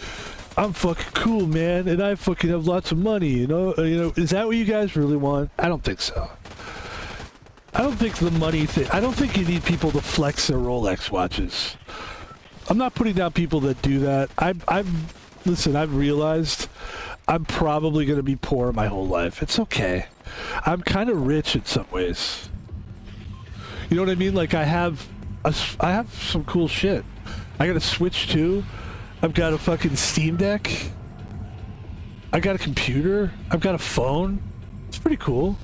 I'm fucking cool, man. And I fucking have lots of money, you know? Is that what you guys really want? I don't think so. I don't think the money thing... I don't think you need people to flex their Rolex watches. I'm not putting down people that do that. Listen, I've realized I'm probably going to be poor my whole life. It's okay. I'm kind of rich in some ways. You know what I mean? Like, I have some cool shit. I got a Switch 2. I've got a fucking Steam Deck. I got a computer. I've got a phone. It's pretty cool.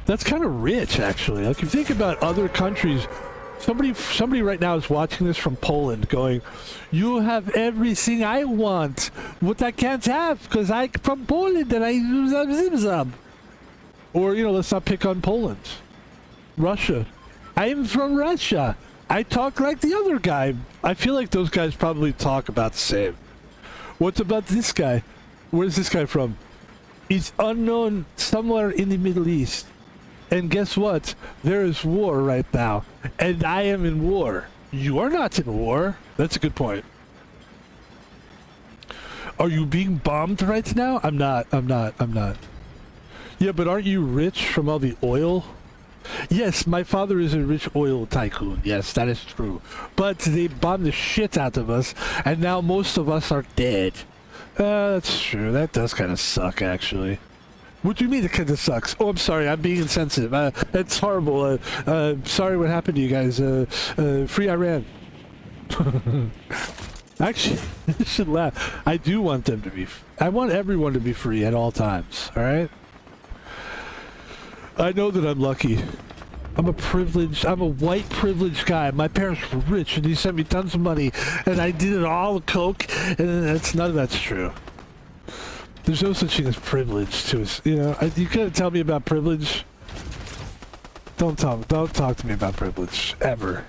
That's kind of rich, actually. Like, if you think about other countries... Somebody right now is watching this from Poland going, you have everything I want, what I can't have, because I'm from Poland and I use Zimzam. Or, let's not pick on Poland. Russia. I am from Russia. I talk like the other guy. I feel like those guys probably talk about the same. What about this guy? Where's this guy from? He's unknown somewhere in the Middle East. And guess what? There is war right now. And I am in war. You are not in war. That's a good point. Are you being bombed right now? I'm not. Yeah, but aren't you rich from all the oil? Yes, my father is a rich oil tycoon. Yes, that is true. But they bombed the shit out of us, and now most of us are dead. That's true. That does kind of suck, actually. What do you mean it kind of sucks? Oh, I'm sorry. I'm being insensitive. That's horrible. Sorry what happened to you guys. Free Iran. Actually, I should laugh. I do want them to be... I want everyone to be free at all times. All right? I know that I'm lucky. I'm a white privileged guy. My parents were rich and he sent me tons of money and I did it all with coke, and none of that's true. There's no such thing as privilege to us, you couldn't tell me about privilege. Don't talk to me about privilege ever.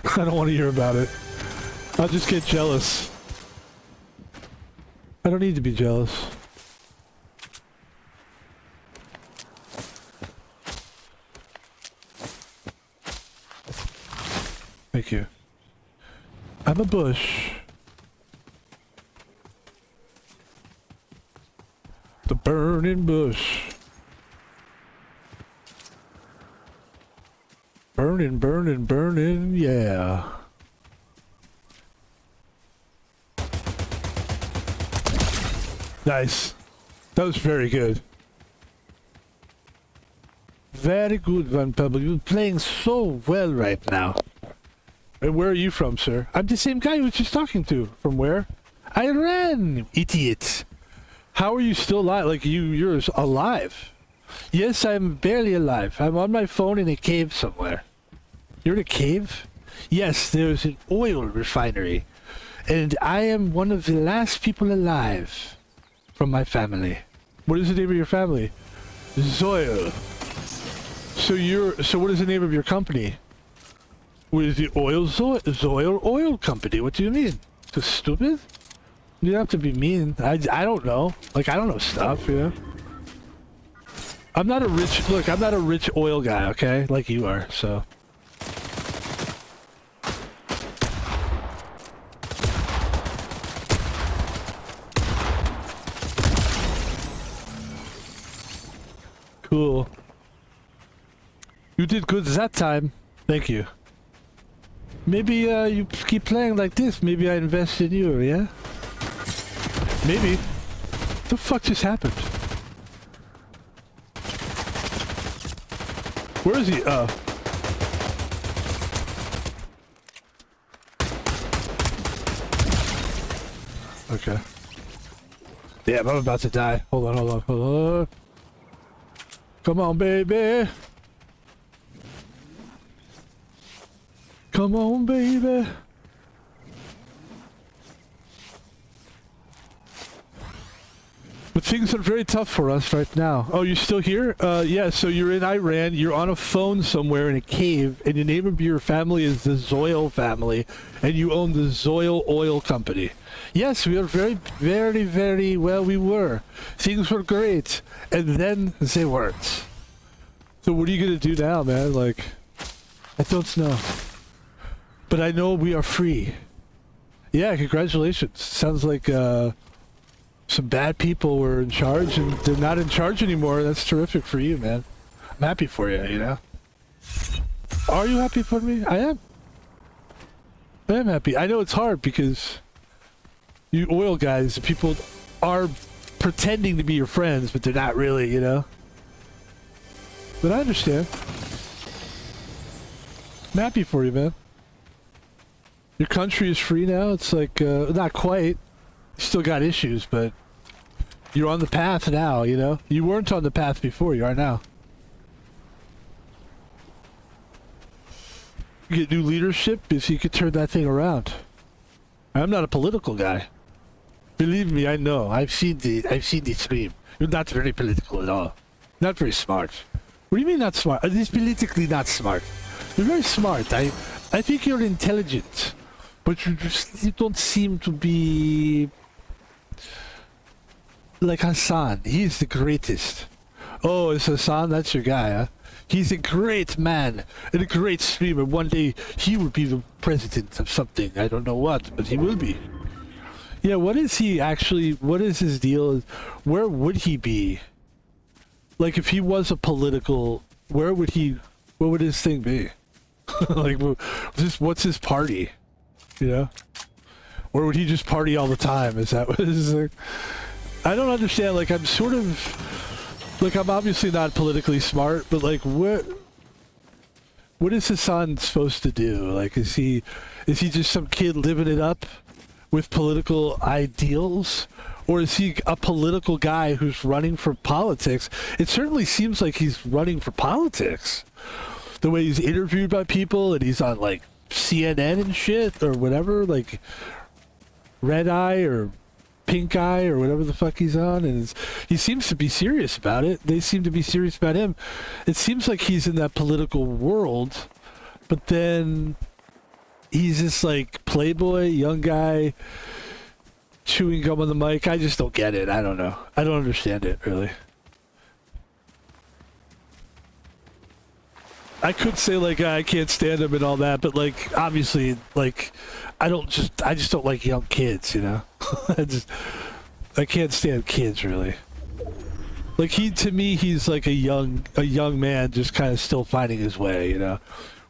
I don't want to hear about it. I'll just get jealous. I don't need to be jealous. Thank you. I'm a bush. The burning bush. Burning, burning, burning, yeah. Nice. That was very good. Very good, Van Pebble. You're playing so well right now. And where are you from, sir? I'm the same guy you were just talking to. From where? Iran, idiot. How are you still alive? Like, you're alive. Yes, I'm barely alive. I'm on my phone in a cave somewhere. You're in a cave? Yes, there's an oil refinery. And I am one of the last people alive from my family. What is the name of your family? Zoil. So what is the name of your company? What is the Zoil Oil Company? What do you mean? So stupid? You don't have to be mean. I don't know. Like, I don't know stuff, I'm not a rich oil guy, okay? Like you are, so. Cool. You did good that time. Thank you. Maybe you keep playing like this. Maybe I invest in you, yeah? Maybe. The fuck just happened? Where is he? Okay. Damn, I'm about to die. Hold on, hold on, hold on. Come on, baby. Come on, baby. But things are very tough for us right now. Oh, you're still here? Yeah, so you're in Iran, you're on a phone somewhere in a cave, and the name of your family is the Zoil family, and you own the Zoil Oil Company. Yes, we are very, very, very, well, we were. Things were great, and then they weren't. So what are you gonna do now, man? Like, I don't know. But I know we are free. Yeah, congratulations. Sounds like, some bad people were in charge and they're not in charge anymore. That's terrific for you, man. I'm happy for you, you know? Are you happy for me? I am. I am happy. I know it's hard because you oil guys, people are pretending to be your friends, but they're not really, you know? But I understand. I'm happy for you, man. Your country is free now. It's like, not quite. You still got issues, but you're on the path now, you know? You weren't on the path before, you are now. You get new leadership if you could turn that thing around. I'm not a political guy. Believe me, I know. I've seen the stream. You're not very political at all. Not very smart. What do you mean not smart? It's politically not smart. You're very smart. I think you're intelligent. But you don't seem to be like Hassan. He's the greatest. Oh, it's Hassan? That's your guy, huh? He's a great man and a great streamer. One day he will be the president of something. I don't know what, but he will be. Yeah, what is he actually? What is his deal? Where would he be? Like, if he was a political, where would he? What would his thing be? Like, what's his party? You know? Or would he just party all the time? Is that what it is? Like, I don't understand. Like, I'm sort of... Like, I'm obviously not politically smart, but, like, what is Hassan supposed to do? Like, is he just some kid living it up with political ideals? Or is he a political guy who's running for politics? It certainly seems like he's running for politics. The way he's interviewed by people and he's on, like, CNN and shit or whatever, like Red Eye or Pink Eye or whatever the fuck he's on, and he seems to be serious about it. They seem to be serious about him. It seems like he's in that political world, but then he's this like playboy young guy chewing gum on the mic. I just don't get it. I don't know. I don't understand it really. I could say like I can't stand him and all that, but like obviously like I just don't like young kids, you know. I can't stand kids really. Like to me he's like a young man just kind of still finding his way, you know.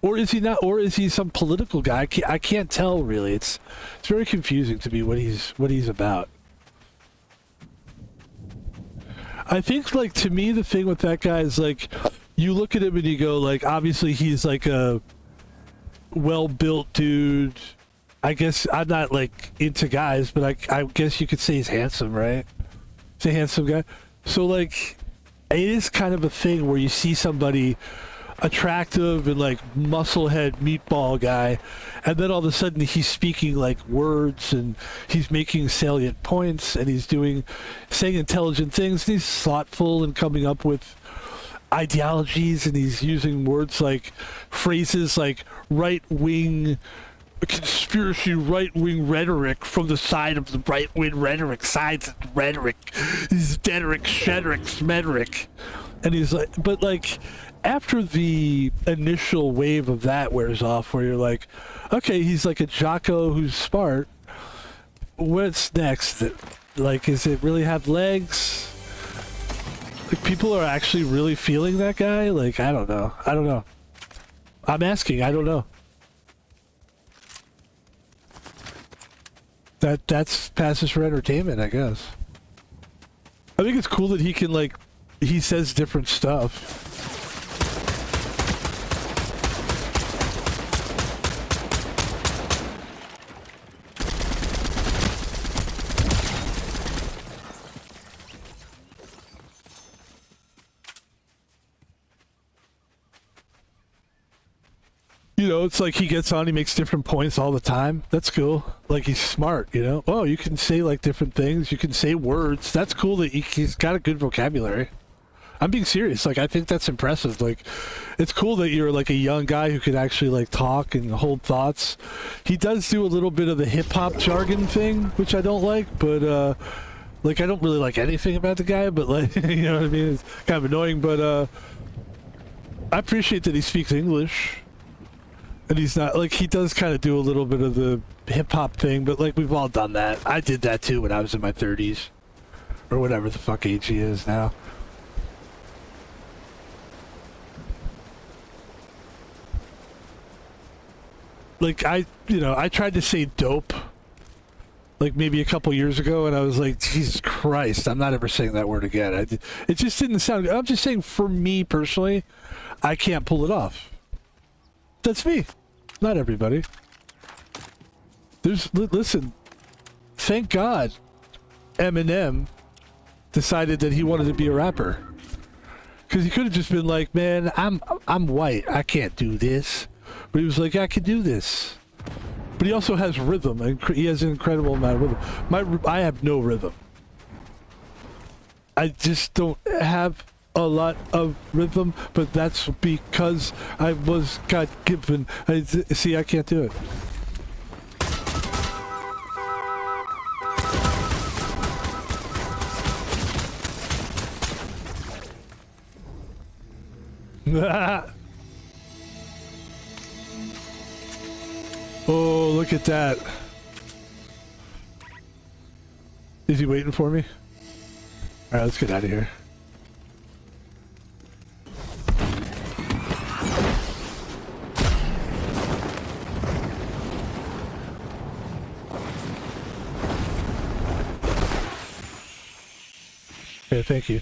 Or is he not? Or is he some political guy? I can't tell really. It's very confusing to me what he's about. I think like to me the thing with that guy is like, you look at him and you go like, obviously he's like a well-built dude. I guess I'm not like into guys, but I guess you could say he's handsome, right? He's a handsome guy. So like, it is kind of a thing where you see somebody attractive and like musclehead meatball guy, and then all of a sudden he's speaking like words and he's making salient points and he's saying intelligent things and he's thoughtful and coming up with ideologies and he's using words like phrases like right-wing conspiracy, right-wing rhetoric from the side of the right-wing rhetoric, sides of the rhetoric, Dederick, Shederick, Smederick. And he's like, but like after the initial wave of that wears off where you're like, okay, he's like a jocko who's smart, what's next? Like, does it really have legs? Like, people are actually really feeling that guy? Like, I don't know. I'm asking, I don't know. That's passes for entertainment, I guess. I think it's cool that he can, like, he says different stuff. You know, it's like he gets on, he makes different points all the time. That's cool. Like, he's smart, you know? Oh, you can say, like, different things. You can say words. That's cool that he's got a good vocabulary. I'm being serious. Like, I think that's impressive. Like, it's cool that you're, like, a young guy who can actually, like, talk and hold thoughts. He does do a little bit of the hip-hop jargon thing, which I don't like, but, like, I don't really like anything about the guy, but, like, you know what I mean? It's kind of annoying, but, I appreciate that he speaks English. And he's not, like, he does kind of do a little bit of the hip-hop thing, but, like, we've all done that. I did that, too, when I was in my 30s. Or whatever the fuck age he is now. Like, I tried to say dope, like, maybe a couple years ago, and I was like, Jesus Christ, I'm not ever saying that word again. It just didn't sound good. I'm just saying, for me, personally, I can't pull it off. That's me. Not everybody. Listen, thank God Eminem decided that he wanted to be a rapper. Because he could have just been like, man, I'm white. I can't do this. But he was like, I can do this. But he also has rhythm, and he has an incredible amount of rhythm. I have no rhythm. I just don't have a lot of rhythm, but that's because I was God given. See, I can't do it. Oh, look at that. Is he waiting for me? Alright, let's get out of here. Okay, thank you.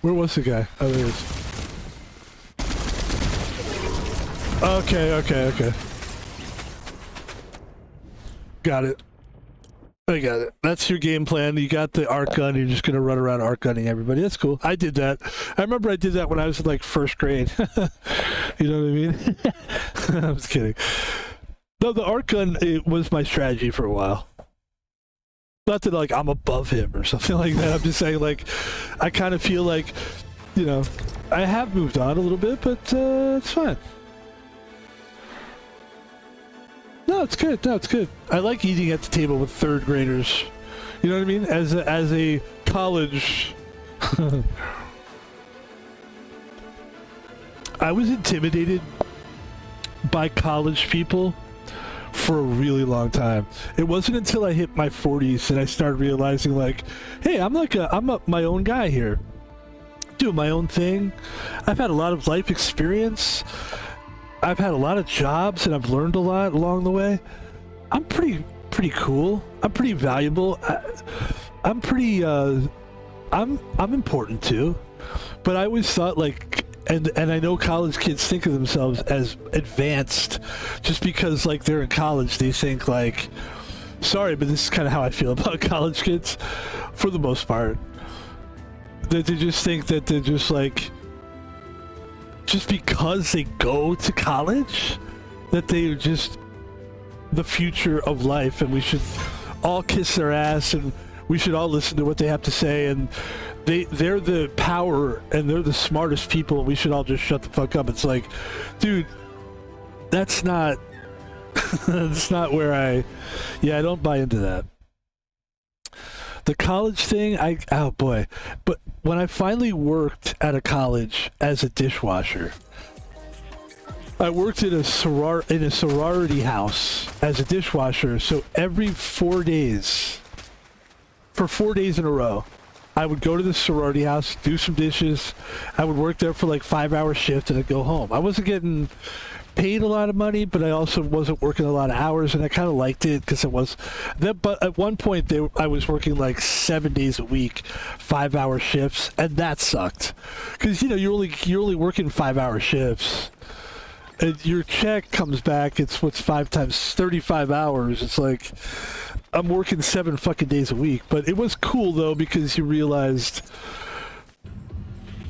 Where was the guy? Oh, there he is. Okay. Got it. I got it. That's your game plan. You got the arc gun. You're just going to run around arc gunning everybody. That's cool. I did that. I remember I did that when I was in, like, first grade. You know what I mean? I'm just kidding. No, the arc gun, it was my strategy for a while. Not that, like, I'm above him or something like that. I'm just saying, like, I kind of feel like, you know, I have moved on a little bit, but it's fine. No, it's good. No, it's good. I like eating at the table with third graders. You know what I mean? As a college... I was intimidated by college people for a really long time. It wasn't until I hit my 40s that I started realizing, like, hey, I'm my own guy here. Doing my own thing. I've had a lot of life experience. I've had a lot of jobs and I've learned a lot along the way. I'm pretty cool. I'm pretty valuable. I'm pretty I'm important too. But I always thought, like, and I know college kids think of themselves as advanced just because, like, they're in college. They think, like, sorry, but this is kind of how I feel about college kids for the most part. That they just think that they're just, like, just because they go to college, that they're just the future of life, and we should all kiss their ass and we should all listen to what they have to say, and they're the power and they're the smartest people, and we should all just shut the fuck up. It's like, dude, that's not that's not where I don't buy into that. The college thing, oh boy. But when I finally worked at a college as a dishwasher, I worked in a sorority house as a dishwasher. So every 4 days, for 4 days in a row, I would go to the sorority house, do some dishes. I would work there for like 5-hour shift and I'd go home. I wasn't getting paid a lot of money, but I also wasn't working a lot of hours, and I kind of liked it because it was. But at one point, I was working like 7 days a week, 5-hour shifts, and that sucked. Because you're only working 5-hour shifts, and your check comes back. It's what's 5 times 35 hours. It's like I'm working 7 fucking days a week. But it was cool though because you realized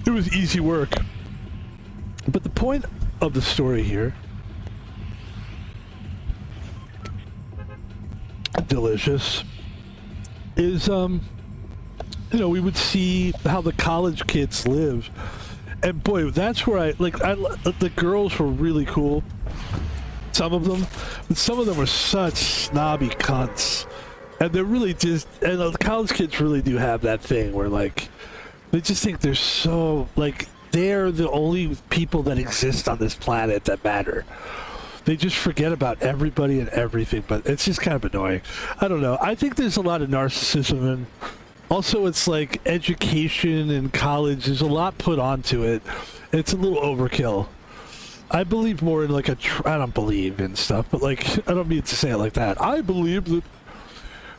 it was easy work. But the point of the story here, delicious, is we would see how the college kids live, and boy, that's where the girls were really cool, some of them, but some of them were such snobby cunts, and they're really just, and the college kids really do have that thing where like they just think they're so like they're the only people that exist on this planet that matter. They just forget about everybody and everything, but it's just kind of annoying. I don't know. I think there's a lot of narcissism, and also it's like education in college, there's a lot put onto it. It's a little overkill. I believe more in like I don't believe in stuff, but like, I don't mean to say it like that. I believe that,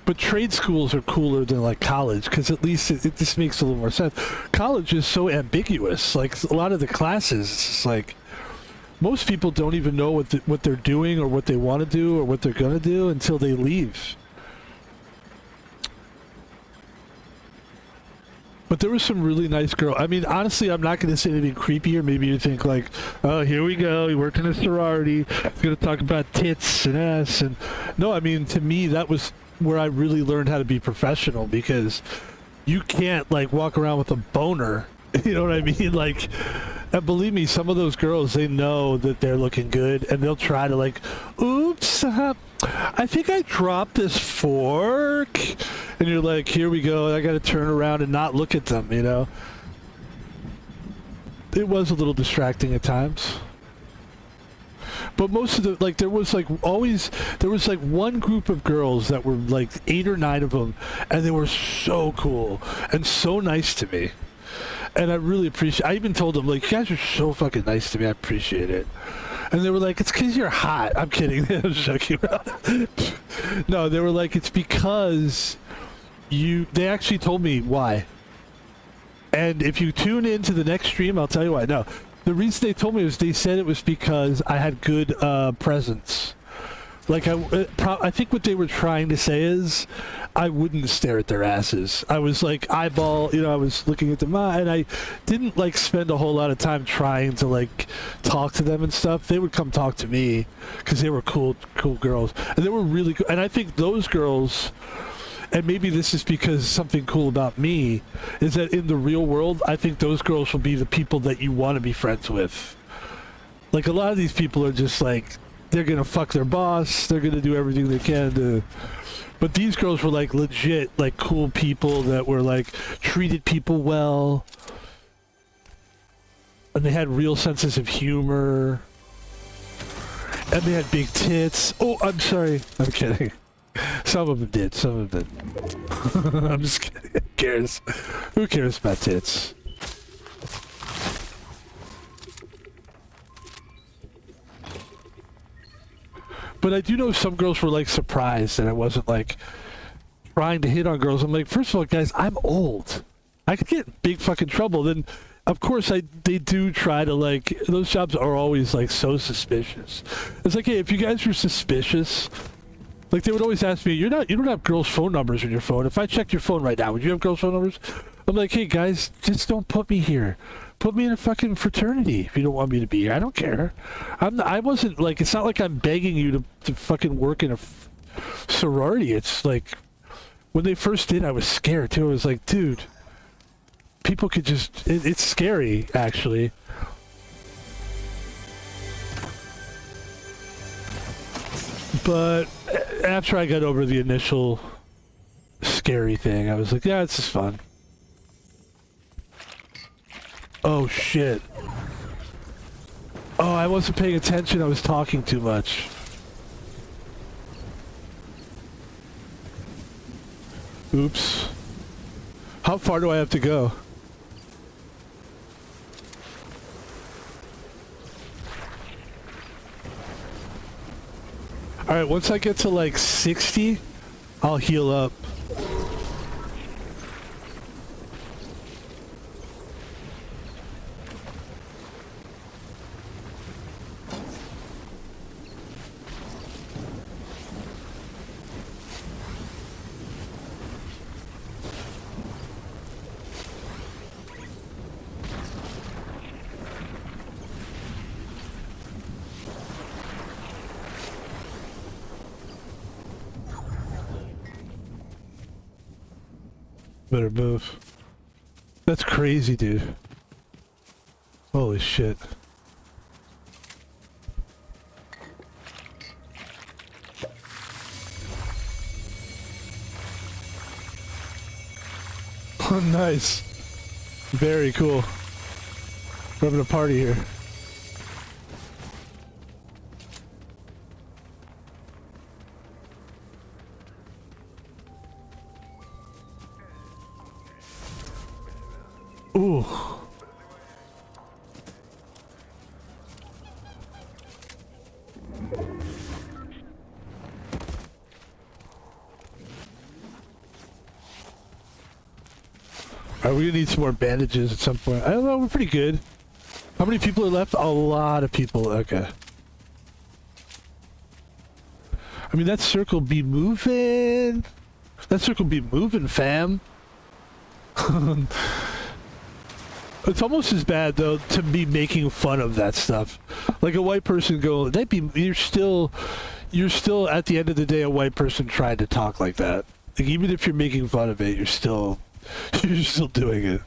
but trade schools are cooler than like college, because at least it just makes a little more sense. College is so ambiguous. Like a lot of the classes, it's just like most people don't even know what they're doing or what they want to do or what they're gonna do until they leave. But there was some really nice girl. I mean, honestly, I'm not going to say anything creepy, or maybe you think like, oh, here we go. He worked in a sorority. He's going to talk about tits and ass. And no, I mean, to me, that was where I really learned how to be professional, because you can't like walk around with a boner. You know what I mean? Like, and believe me, some of those girls, they know that they're looking good, and they'll try to like, oops, I think I dropped this fork. And you're like, here we go. I got to turn around and not look at them, you know? It was a little distracting at times. But most of the, like, there was like one group of girls that were like 8 or 9 of them, and they were so cool and so nice to me. And I really appreciate, I even told them, like, you guys are so fucking nice to me. I appreciate it. And they were like, it's because you're hot. I'm kidding. I was joking around. No, they were like, it's because they actually told me why. And if you tune into the next stream, I'll tell you why. No, the reason they told me was they said it was because I had good presence. Like, I think what they were trying to say is I wouldn't stare at their asses. I was like eyeball, I was looking at them, and I didn't like spend a whole lot of time trying to like talk to them and stuff. They would come talk to me because they were cool girls, and they were really good. And I think those girls, and maybe this is because something cool about me is that in the real world, I think those girls will be the people that you want to be friends with. Like, a lot of these people are just like, they're gonna fuck their boss, they're gonna do everything they can to, but these girls were like legit, like cool people that were like treated people well, and they had real senses of humor, and they had big tits. Oh, I'm sorry, I'm kidding. Some of them did, some of them didn't. I'm just kidding. Who cares? Who cares about tits? But I do know some girls were like surprised that I wasn't like trying to hit on girls. I'm like, first of all, guys, I'm old. I could get in big fucking trouble. Then, of course, they do try to like, those jobs are always like so suspicious. It's like, hey, if you guys are suspicious, like they would always ask me, you don't have girls' phone numbers on your phone. If I checked your phone right now, would you have girls' phone numbers? I'm like, hey guys, just don't put me here. Put me in a fucking fraternity if you don't want me to be here. I don't care. I wasn't like, it's not like I'm begging you to fucking work in a sorority. It's like, when they first did, I was scared too. I was like, dude, people could just, it's scary actually. But after I got over the initial scary thing, I was like, yeah, it's just fun. Oh shit. Oh, I wasn't paying attention. I was talking too much. Oops. How far do I have to go? All right, once I get to like 60, I'll heal up. Better move. That's crazy, dude. Holy shit. Oh, nice. Very cool. We're having a party here. Ooh. Are we gonna need some more bandages at some point? I don't know, we're pretty good. How many people are left? A lot of people, okay. I mean, that circle be moving. That circle be moving, fam. It's almost as bad though to be making fun of that stuff. Like a white person go, that be you're still at the end of the day a white person trying to talk like that. Like even if you're making fun of it, you're still doing it.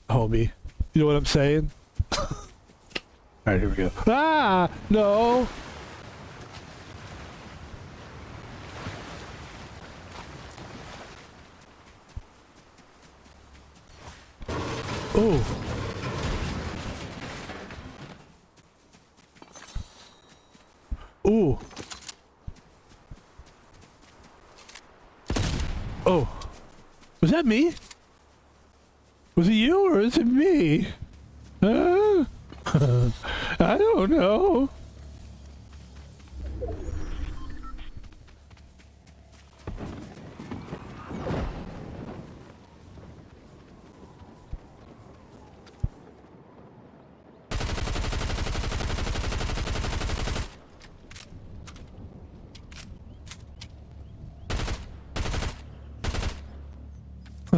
Homie. You know what I'm saying? Alright, here we go. Ah! No! Oh. Oh. Oh. Was that me? Was it you or is it me? I don't know.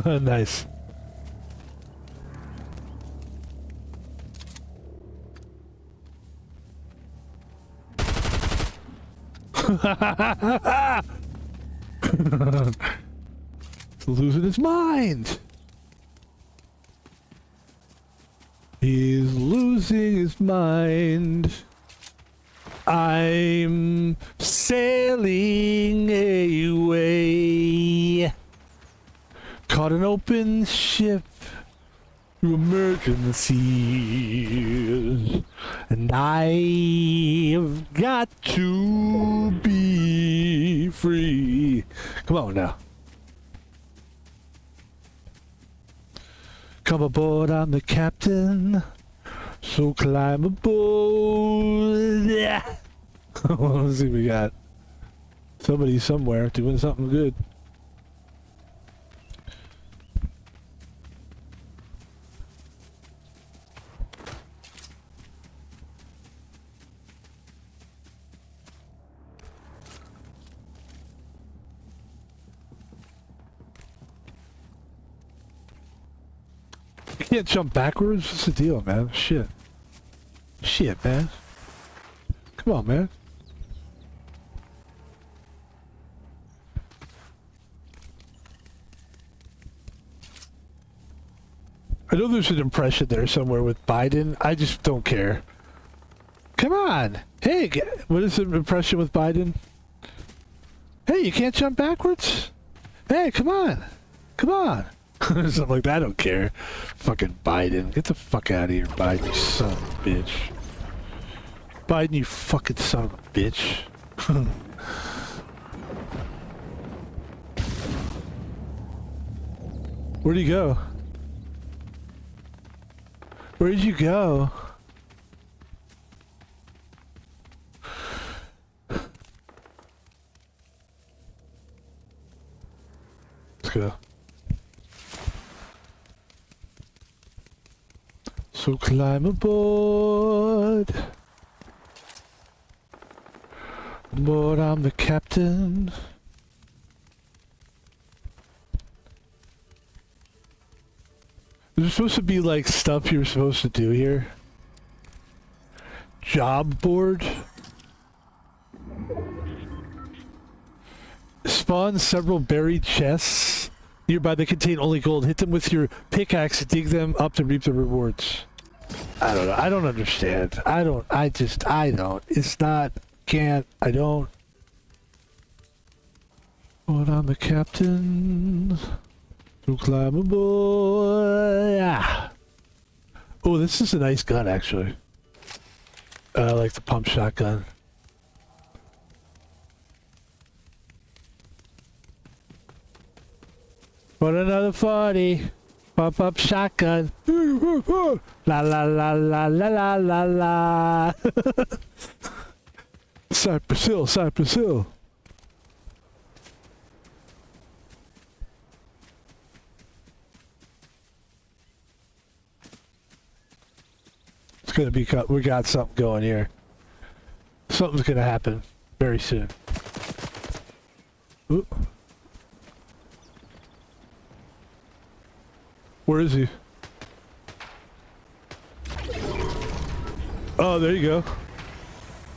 Nice. He's losing his mind. He's losing his mind. I'm sailing away. Caught an open ship through emergencies, and I've got to be free. Come on now. Come aboard, I'm the captain, so climb aboard. Yeah. Let's see what we got. Somebody somewhere doing something good. You can't jump backwards? What's the deal, man? Shit. Shit, man. Come on, man. I know there's an impression there somewhere with Biden. I just don't care. Come on. Hey, what is the impression with Biden? Hey, you can't jump backwards? Hey, come on. Come on. Something like that. I don't care. Fucking Biden. Get the fuck out of here, Biden, you son of a bitch. Biden, you fucking son of a bitch. Where'd he go? Where did you go? go. So climb aboard. Aboard, I'm the captain. There's supposed to be like stuff you're supposed to do here. Job board. Spawn several buried chests nearby that contain only gold. Hit them with your pickaxe to dig them up to reap the rewards. I don't know. I don't understand. I don't. It's not. Can't. I don't. But I'm the captain. To climb aboard. Yeah. Oh, this is a nice gun, actually. I like the pump shotgun. Put another 40. Pump up shotgun. La la la la la la la la. Cypress Hill, Cypress Hill. It's gonna be cut. We got something going here. Something's gonna happen very soon. Ooh. Where is he? Oh, there you go.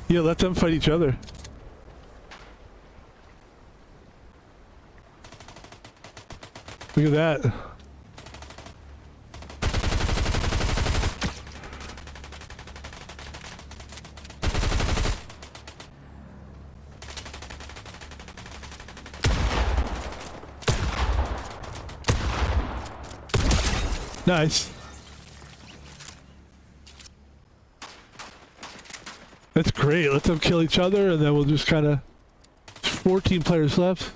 Yeah, let them fight each other. Look at that. Nice. That's great. Let them kill each other and then we'll just kind of... 14 players left.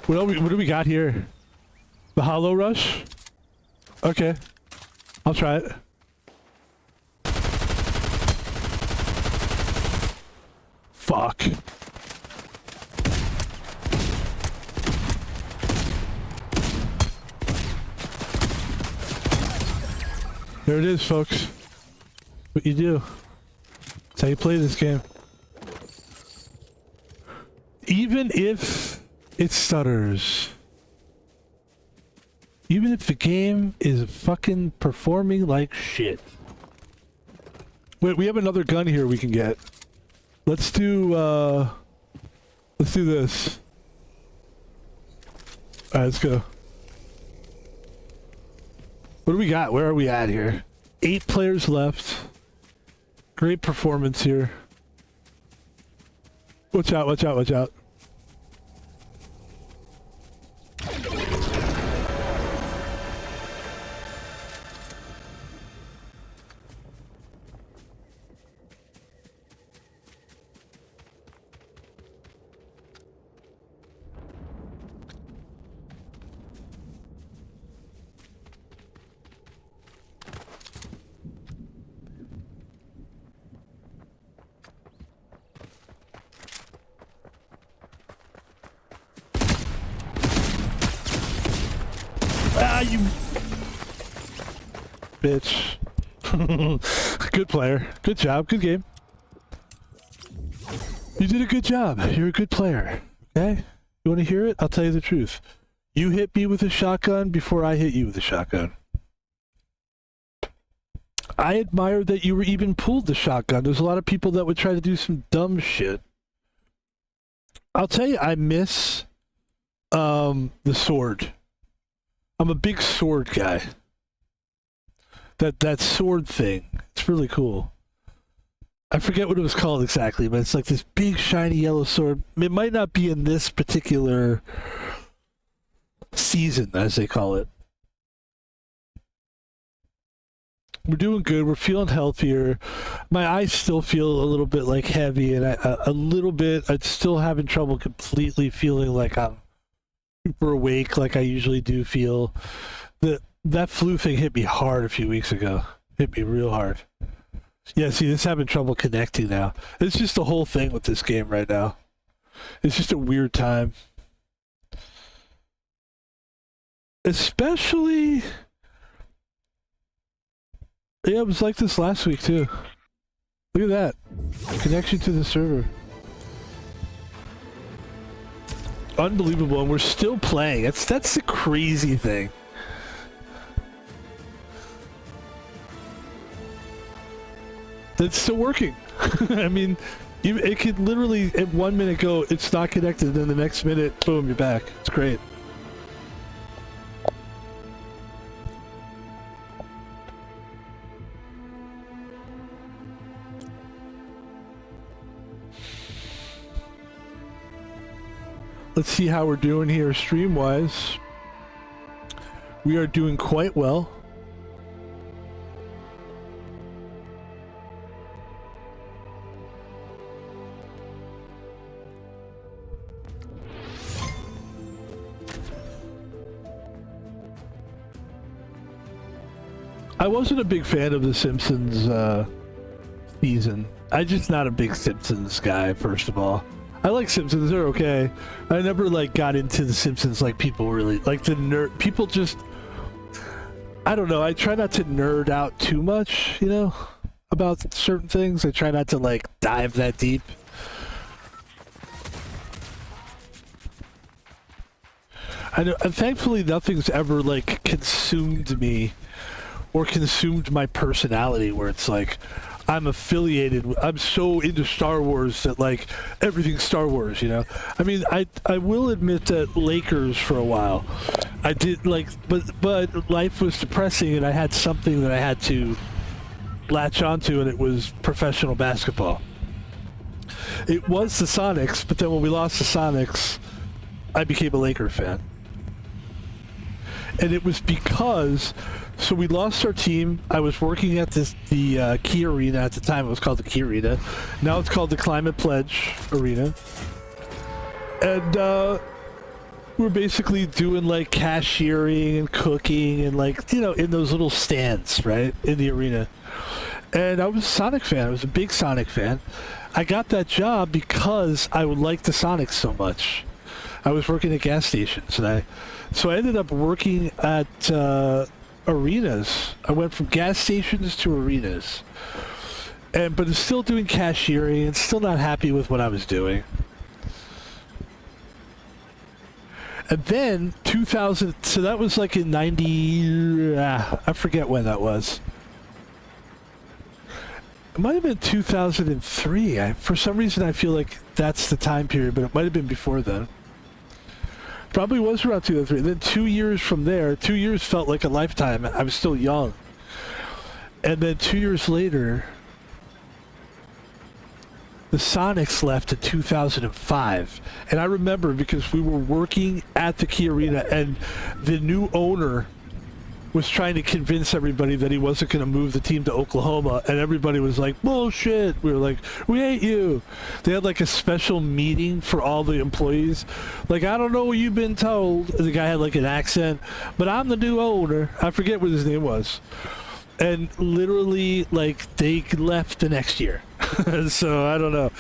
What do we got here? The Hollow Rush? Okay. I'll try it. Fuck. There it is, folks. What you do. That's how you play this game. Even if it stutters. Even if the game is fucking performing like shit. Wait, we have another gun here we can get. Let's do this. Alright, let's go. What do we got? Where are we at here? 8 players left. Great performance here. Watch out, watch out, watch out. Ah, you bitch. Good player. Good job. Good game. You did a good job. You're a good player. Okay? You want to hear it? I'll tell you the truth. You hit me with a shotgun before I hit you with a shotgun. I admire that you were even pulled the shotgun. There's a lot of people that would try to do some dumb shit. I'll tell you, I miss the sword. I'm a big sword guy. That sword thing. It's really cool. I forget what it was called exactly, but it's like this big shiny yellow sword. It might not be in this particular season, as they call it. We're doing good. We're feeling healthier. My eyes still feel a little bit like heavy, and a little bit. I'm still having trouble completely feeling like I'm super awake, like I usually do feel. That flu thing hit me hard a few weeks ago. Hit me real hard. Yeah, see, this having trouble connecting now. It's just the whole thing with this game right now. It's just a weird time. Especially... Yeah, it was like this last week, too. Look at that. Connection to the server. Unbelievable, and we're still playing. That's the crazy thing. That's still working. I mean, it could literally, at 1 minute go, it's not connected, then the next minute, boom, you're back. It's great. Let's see how we're doing here stream-wise. We are doing quite well. I wasn't a big fan of the Simpsons season. I'm just not a big Simpsons guy, first of all. I like Simpsons, they're okay. I never like got into the Simpsons like people really like the nerd people just I don't know, I try not to nerd out too much, you know, about certain things. I try not to like dive that deep. I know, and thankfully nothing's ever like consumed me or consumed my personality where it's like I'm affiliated with, I'm so into Star Wars that like everything's Star Wars, you know. I mean, I will admit that Lakers for a while I did like, but life was depressing and I had something that I had to latch onto, and it was professional basketball. It was the Sonics, but then when we lost the Sonics, I became a Laker fan. And it was because, so we lost our team. I was working at the Key Arena at the time. It was called the Key Arena. Now it's called the Climate Pledge Arena. And we're basically doing like cashiering and cooking and like, you know, in those little stands, right, in the arena. And I was a Sonic fan. I was a big Sonic fan. I got that job because I would like the Sonics so much. I was working at gas stations, and so I ended up working at arenas. I went from gas stations to arenas, but still doing cashiering and still not happy with what I was doing. And then 2000, so that was like in 90, I forget when that was. It might have been 2003. For some reason I feel like that's the time period, but it might have been before then. Probably was around 2003. Then 2 years from there, 2 years felt like a lifetime. I was still young. And then 2 years later, the Sonics left in 2005. And I remember because we were working at the Key Arena and the new owner was trying to convince everybody that he wasn't going to move the team to Oklahoma, and everybody was like, bullshit. We were like, we hate you. They had like a special meeting for all the employees. Like, I don't know what you've been told. The guy had like an accent, but I'm the new owner. I forget what his name was. And literally, like, they left the next year. So, I don't know.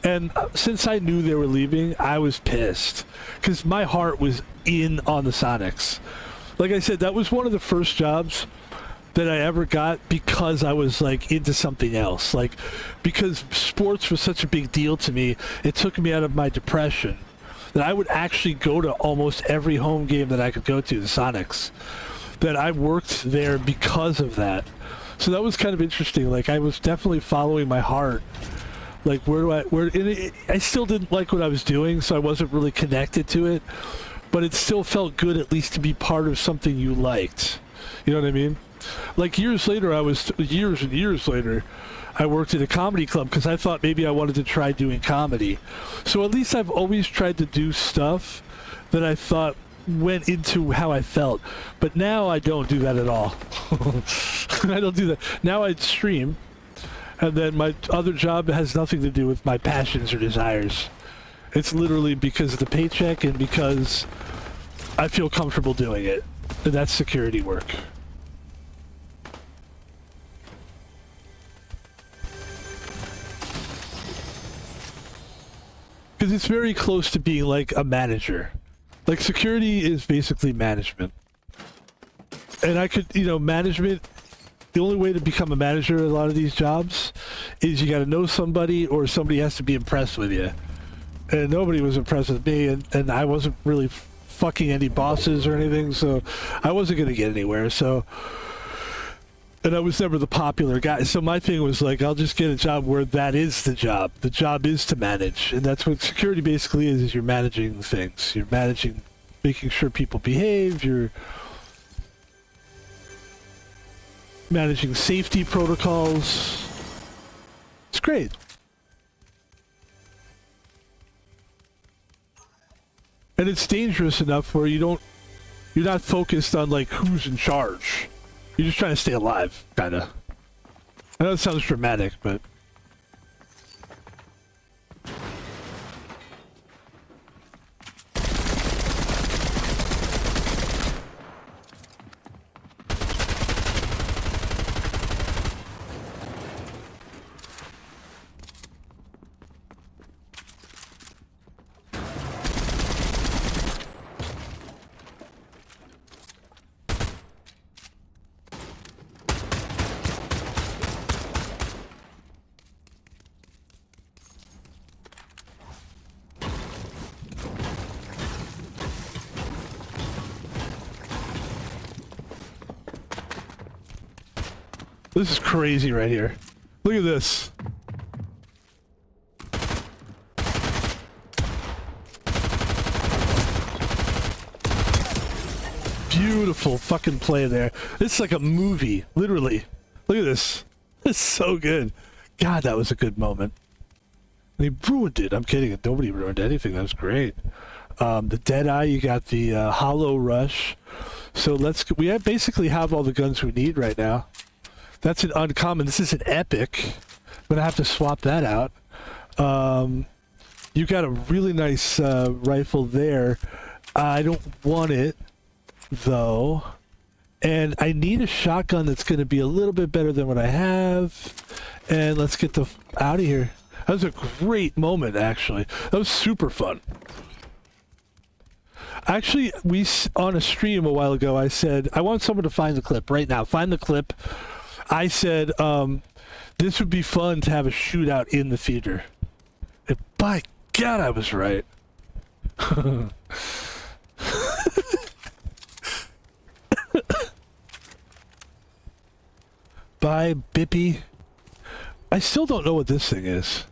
And since I knew they were leaving, I was pissed. Because my heart was in on the Sonics. Like I said, that was one of the first jobs that I ever got because I was like into something else. Like, because sports was such a big deal to me, it took me out of my depression. That I would actually go to almost every home game that I could go to, the Sonics. That I worked there because of that. So that was kind of interesting. Like, I was definitely following my heart. Like, I still didn't like what I was doing, so I wasn't really connected to it. But it still felt good at least to be part of something you liked. You know what I mean? Like years later, years and years later, I worked at a comedy club because I thought maybe I wanted to try doing comedy. So at least I've always tried to do stuff that I thought went into how I felt. But now I don't do that at all. I don't do that. Now I stream, and then my other job has nothing to do with my passions or desires. It's literally because of the paycheck and because I feel comfortable doing it. And that's security work. because it's very close to being like a manager. Like security is basically management. And I could, you know, management, the only way to become a manager in a lot of these jobs is you got to know somebody or somebody has to be impressed with you. And nobody was impressed with me, and I wasn't really fucking any bosses or anything, so I wasn't going to get anywhere, so... And I was never the popular guy, so my thing was like, I'll just get a job where that is the job. The job is to manage, and that's what security basically is you're managing things. You're managing, making sure people behave, you're managing safety protocols. It's great. And it's dangerous enough where you're not focused on like who's in charge. You're just trying to stay alive, kinda. I know it sounds dramatic, but... This is crazy right here. Look at this. Beautiful fucking play there. This is like a movie, literally. Look at this. It's so good. God, that was a good moment. And he ruined it. I'm kidding. Nobody ruined anything. That was great. The Deadeye, you got the Hollow Rush. So we basically have all the guns we need right now. That's an uncommon. This is an epic. I'm gonna have to swap that out. You got a really nice rifle there. I don't want it though, and I need a shotgun that's gonna be a little bit better than what I have. And let's get out of here. That was a great moment, actually. That was super fun. Actually, on a stream a while ago, I said I want someone to find the clip right now. Find the clip. I said, this would be fun to have a shootout in the theater. And by God, I was right. Bye, Bippy. I still don't know what this thing is.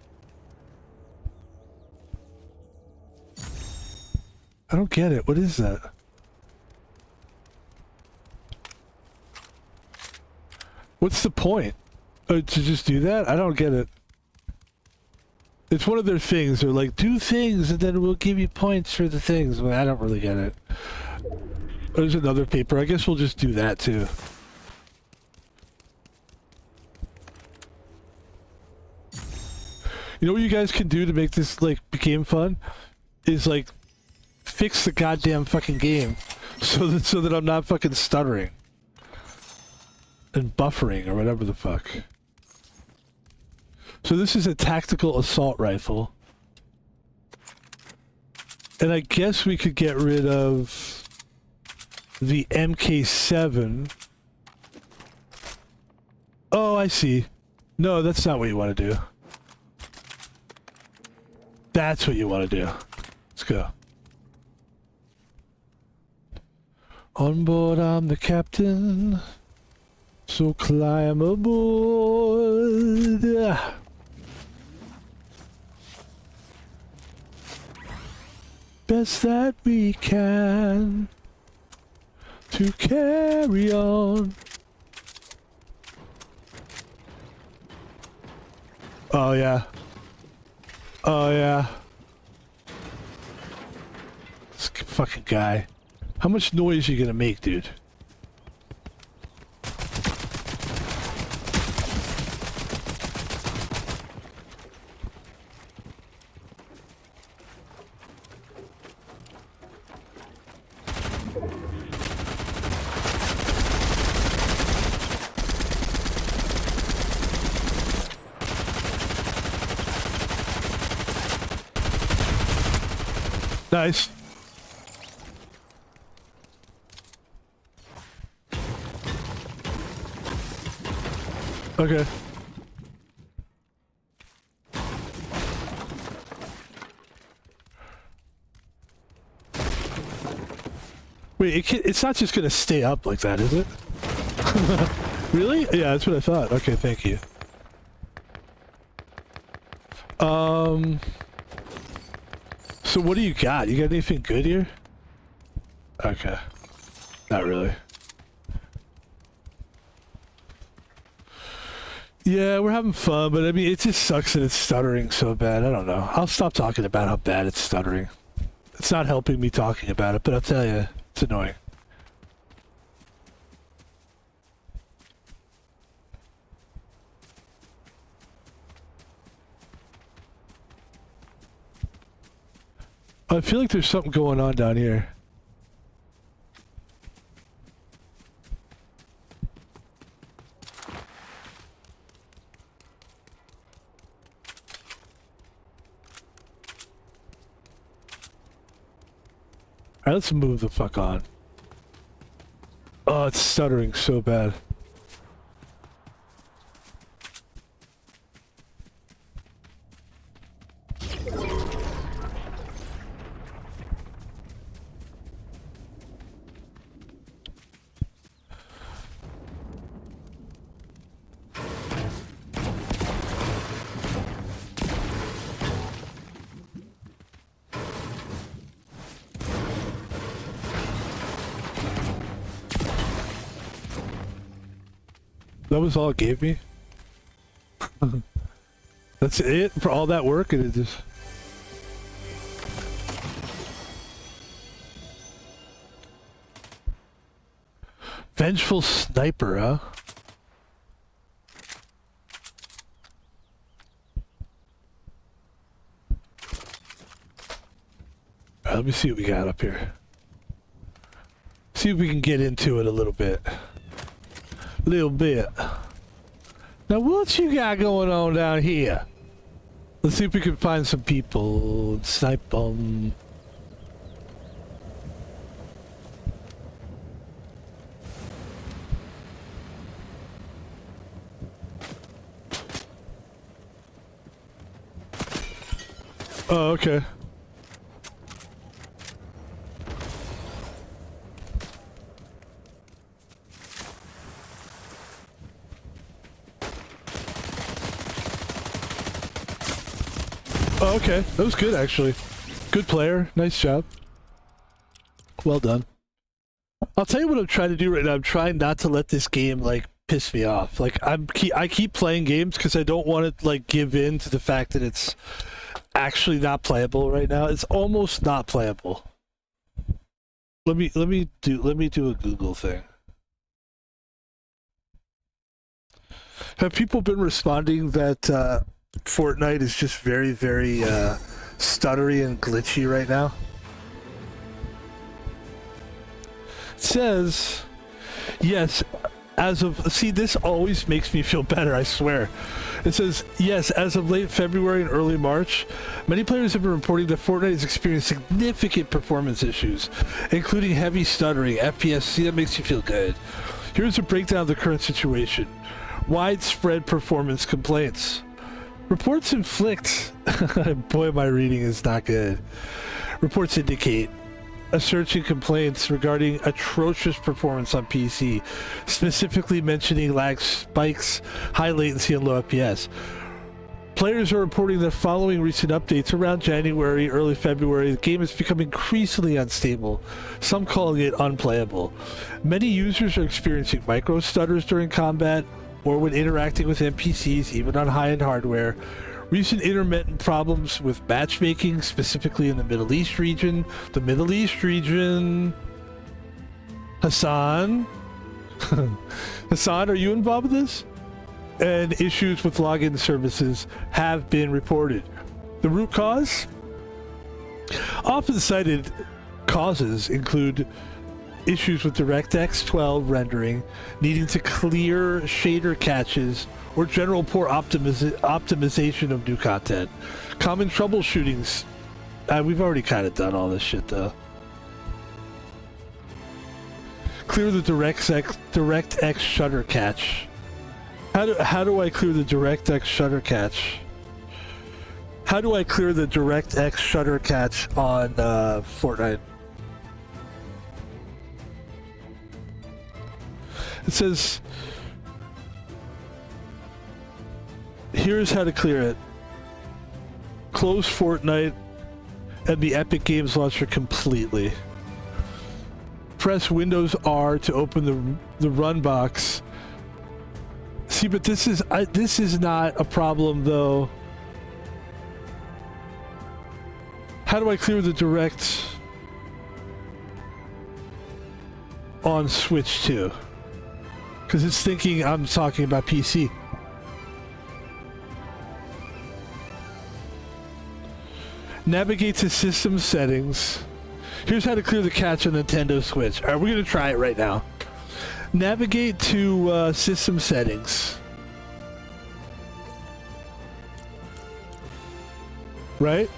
I don't get it. What is that? What's the point? To just do that? I don't get it. It's one of their things. They're like, do things and then we'll give you points for the things. Well, I don't really get it. There's another paper. I guess we'll just do that too. You know what you guys can do to make this like game fun? Is like fix the goddamn fucking game so that I'm not fucking stuttering. And buffering, or whatever the fuck. So this is a tactical assault rifle. And I guess we could get rid of the MK7. Oh, I see. No, that's not what you want to do. That's what you want to do. Let's go. On board, I'm the captain. So climb aboard. Best that we can to carry on. Oh yeah. Oh yeah. This fucking guy. How much noise are you gonna make, dude? Nice. Okay. Wait, it's not just gonna stay up like that, is it? Really? Yeah, that's what I thought. Okay, thank you. So what do you got? You got anything good here? Okay. Not really. Yeah, we're having fun, but I mean, it just sucks that it's stuttering so bad. I don't know. I'll stop talking about how bad it's stuttering. It's not helping me talking about it, but I'll tell you, it's annoying. I feel like there's something going on down here. Alright, let's move the fuck on. Oh, it's stuttering so bad. That was all it gave me? That's it? For all that work? And it just... Vengeful Sniper, huh? Alright, let me see what we got up here. See if we can get into it a little bit. Now what you got going on down here? Let's see if we can find some people and snipe them. Oh, okay. Oh, okay. That was good, actually. Good player. Nice job. Well done. I'll tell you what I'm trying to do right now. I'm trying not to let this game, like, piss me off. Like, I keep playing games because I don't want to, like, give in to the fact that it's actually not playable right now. It's almost not playable. Let me do a Google thing. Have people been responding that, Fortnite is just very, very stuttery and glitchy right now? It says, yes, as of... See, this always makes me feel better, I swear. It says, yes, as of late February and early March, many players have been reporting that Fortnite has experienced significant performance issues, including heavy stuttering, FPS. See, that makes you feel good. Here's a breakdown of the current situation. Widespread performance complaints. Reports inflict... Boy, my reading is not good. Reports indicate asserting complaints regarding atrocious performance on PC, specifically mentioning lag spikes, high latency, and low FPS. Players are reporting that following recent updates around January, early February, the game has become increasingly unstable, some calling it unplayable. Many users are experiencing micro stutters during combat, or when interacting with NPCs, even on high-end hardware. Recent intermittent problems with matchmaking, specifically in the Middle East region. The Middle East region... Hassan? Hassan, are you involved with this? And issues with login services have been reported. The root cause? Often cited causes include issues with DirectX 12 rendering, needing to clear shader caches, or general poor optimization of new content. Common troubleshootings We've already kind of done all this shit though. Clear the DirectX shutter catch. How do I clear the DirectX shutter catch? How do I clear the DirectX shutter catch on Fortnite? It says, here's how to clear it. Close Fortnite and the Epic Games Launcher completely. Press Windows R to open the run box. See, but this is not a problem though. How do I clear the direct on Switch 2? Because it's thinking I'm talking about PC. Navigate to System Settings. Here's how to clear the cache on Nintendo Switch. Alright, we're going to try it right now. Navigate to System Settings. Right?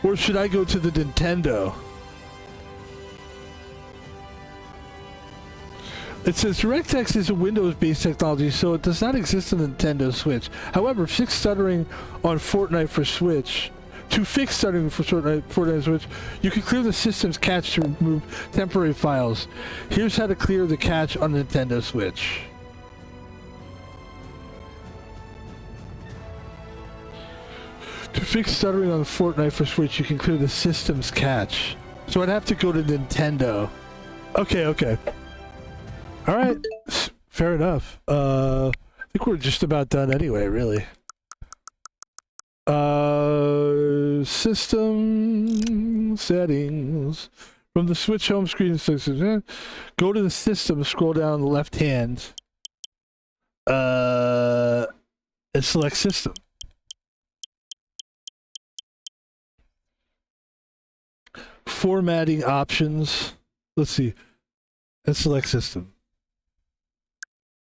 Or should I go to the Nintendo? It says DirectX is a Windows-based technology, so it does not exist on the Nintendo Switch. However, fix stuttering on Fortnite for Switch. To fix stuttering for Fortnite Switch, you can clear the system's cache to remove temporary files. Here's how to clear the cache on the Nintendo Switch. To fix stuttering on Fortnite for Switch, you can clear the system's cache. So I'd have to go to Nintendo. Okay. Alright, fair enough. I think we're just about done anyway, really. System settings. From the Switch home screen, go to the system, scroll down the left hand, and select system. Formatting options. Let's see. And select system.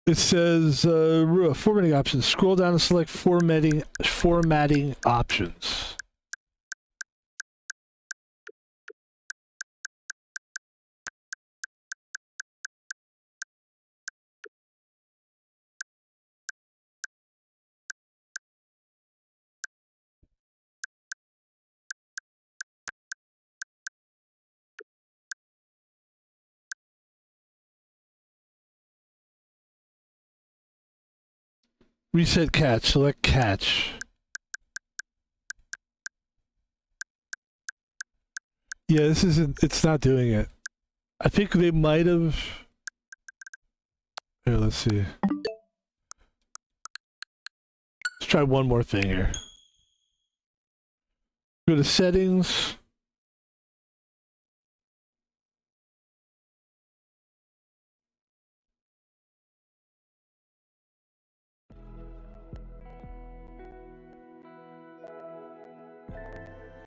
It says formatting options. Scroll down and select formatting options. Reset catch. Select catch. Yeah, this isn't. It's not doing it. I think they might have. Here, let's see. Let's try one more thing here. Go to settings.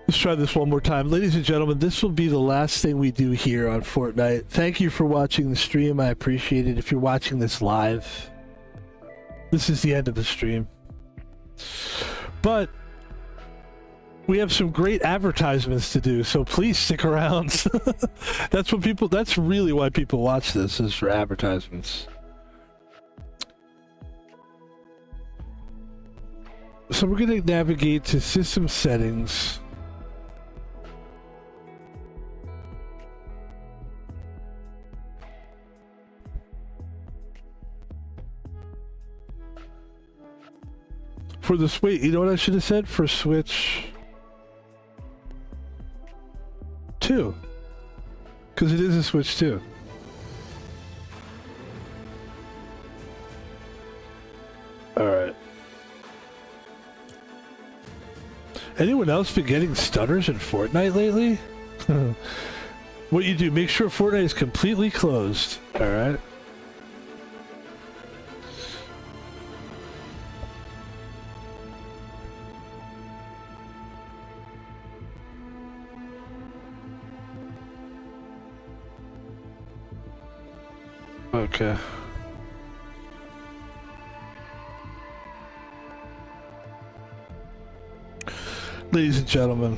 Let's try this one more time. Ladies and gentlemen, this will be the last thing we do here on Fortnite. Thank you for watching the stream. I appreciate it. If you're watching this live, this is the end of the stream. But we have some great advertisements to do, so please stick around. That's really why people watch this, is for advertisements. So we're going to navigate to system settings. For the Switch, you know what I should have said? For Switch 2. Because it is a Switch 2. Alright. Anyone else been getting stutters in Fortnite lately? What you do, make sure Fortnite is completely closed. Alright. Okay. ladies and gentlemen.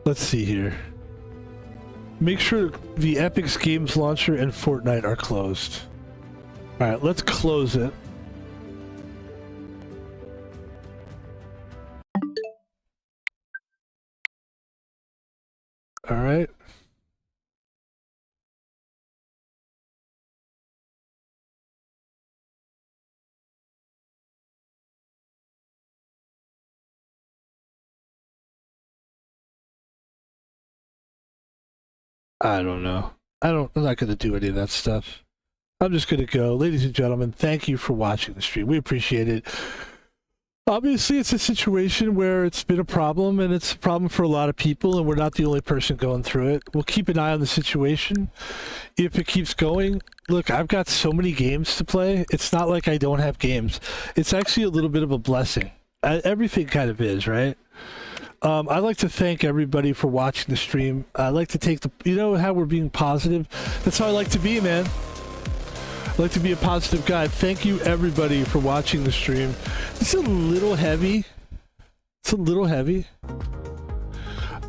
Let's see here. Make sure the Epic's Games Launcher and Fortnite are closed. Alright, let's close it. Alright. I don't know. I'm not going to do any of that stuff. I'm just going to go. Ladies and gentlemen, thank you for watching the stream. We appreciate it. Obviously, it's a situation where it's been a problem, and it's a problem for a lot of people, and we're not the only person going through it. We'll keep an eye on the situation. If it keeps going, look, I've got so many games to play. It's not like I don't have games. It's actually a little bit of a blessing. Everything kind of is, right? I'd like to thank everybody for watching the stream. I like to take the, you know how we're being positive? That's how I like to be, man. I like to be a positive guy. Thank you everybody for watching the stream. It's a little heavy. It's a little heavy.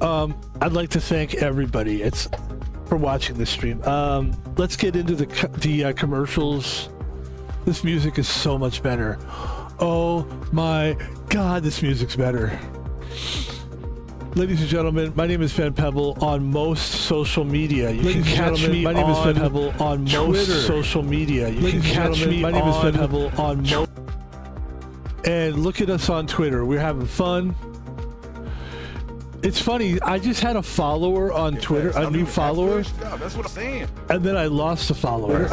I'd like to thank everybody for watching the stream. Let's get into the commercials. This music is so much better. Oh my God, this music's better. Ladies and gentlemen, my name is Pebble on most social media. You can catch me. My name is Pebble on most social media. You can catch me. My name is Pebble on most. And look at us on Twitter. We're having fun. It's funny. I just had a follower on Twitter, a new follower. That's what I'm saying. And then I lost a follower.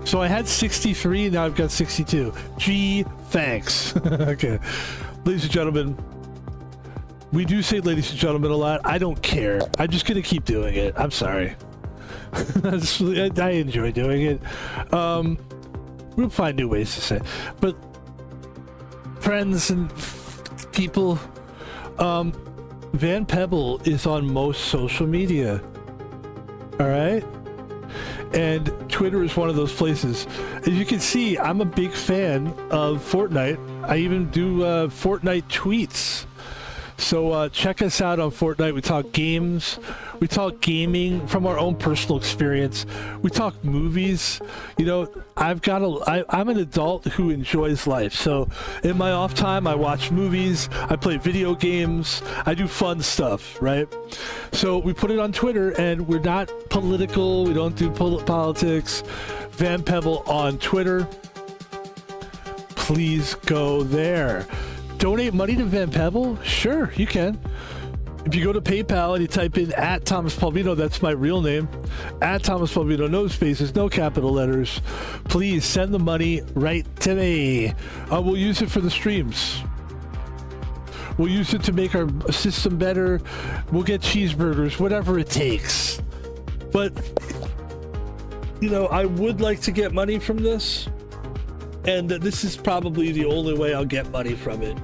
So I had 63. Now I've got 62. Gee, thanks. Okay, ladies and gentlemen. We do say ladies and gentlemen a lot. I don't care. I'm just going to keep doing it. I'm sorry. I enjoy doing it. We'll find new ways to say it. But friends and people, Van Pebble is on most social media. All right? And Twitter is one of those places. As you can see, I'm a big fan of Fortnite. I even do Fortnite tweets. So check us out on Fortnite. We talk games, we talk gaming from our own personal experience. We talk movies. You know, I'm an adult who enjoys life. So in my off time, I watch movies, I play video games, I do fun stuff, right? So we put it on Twitter, and we're not political. We don't do politics. Van Pebble on Twitter. Please go there. Donate money to Van Pebble? Sure, you can. If you go to PayPal and you type in @ThomasPalvino, that's my real name, @ThomasPalvino, no spaces, no capital letters, please send the money right to me. We'll use it for the streams. We'll use it to make our system better. We'll get cheeseburgers, whatever it takes. But, you know, I would like to get money from this. And this is probably the only way I'll get money from it,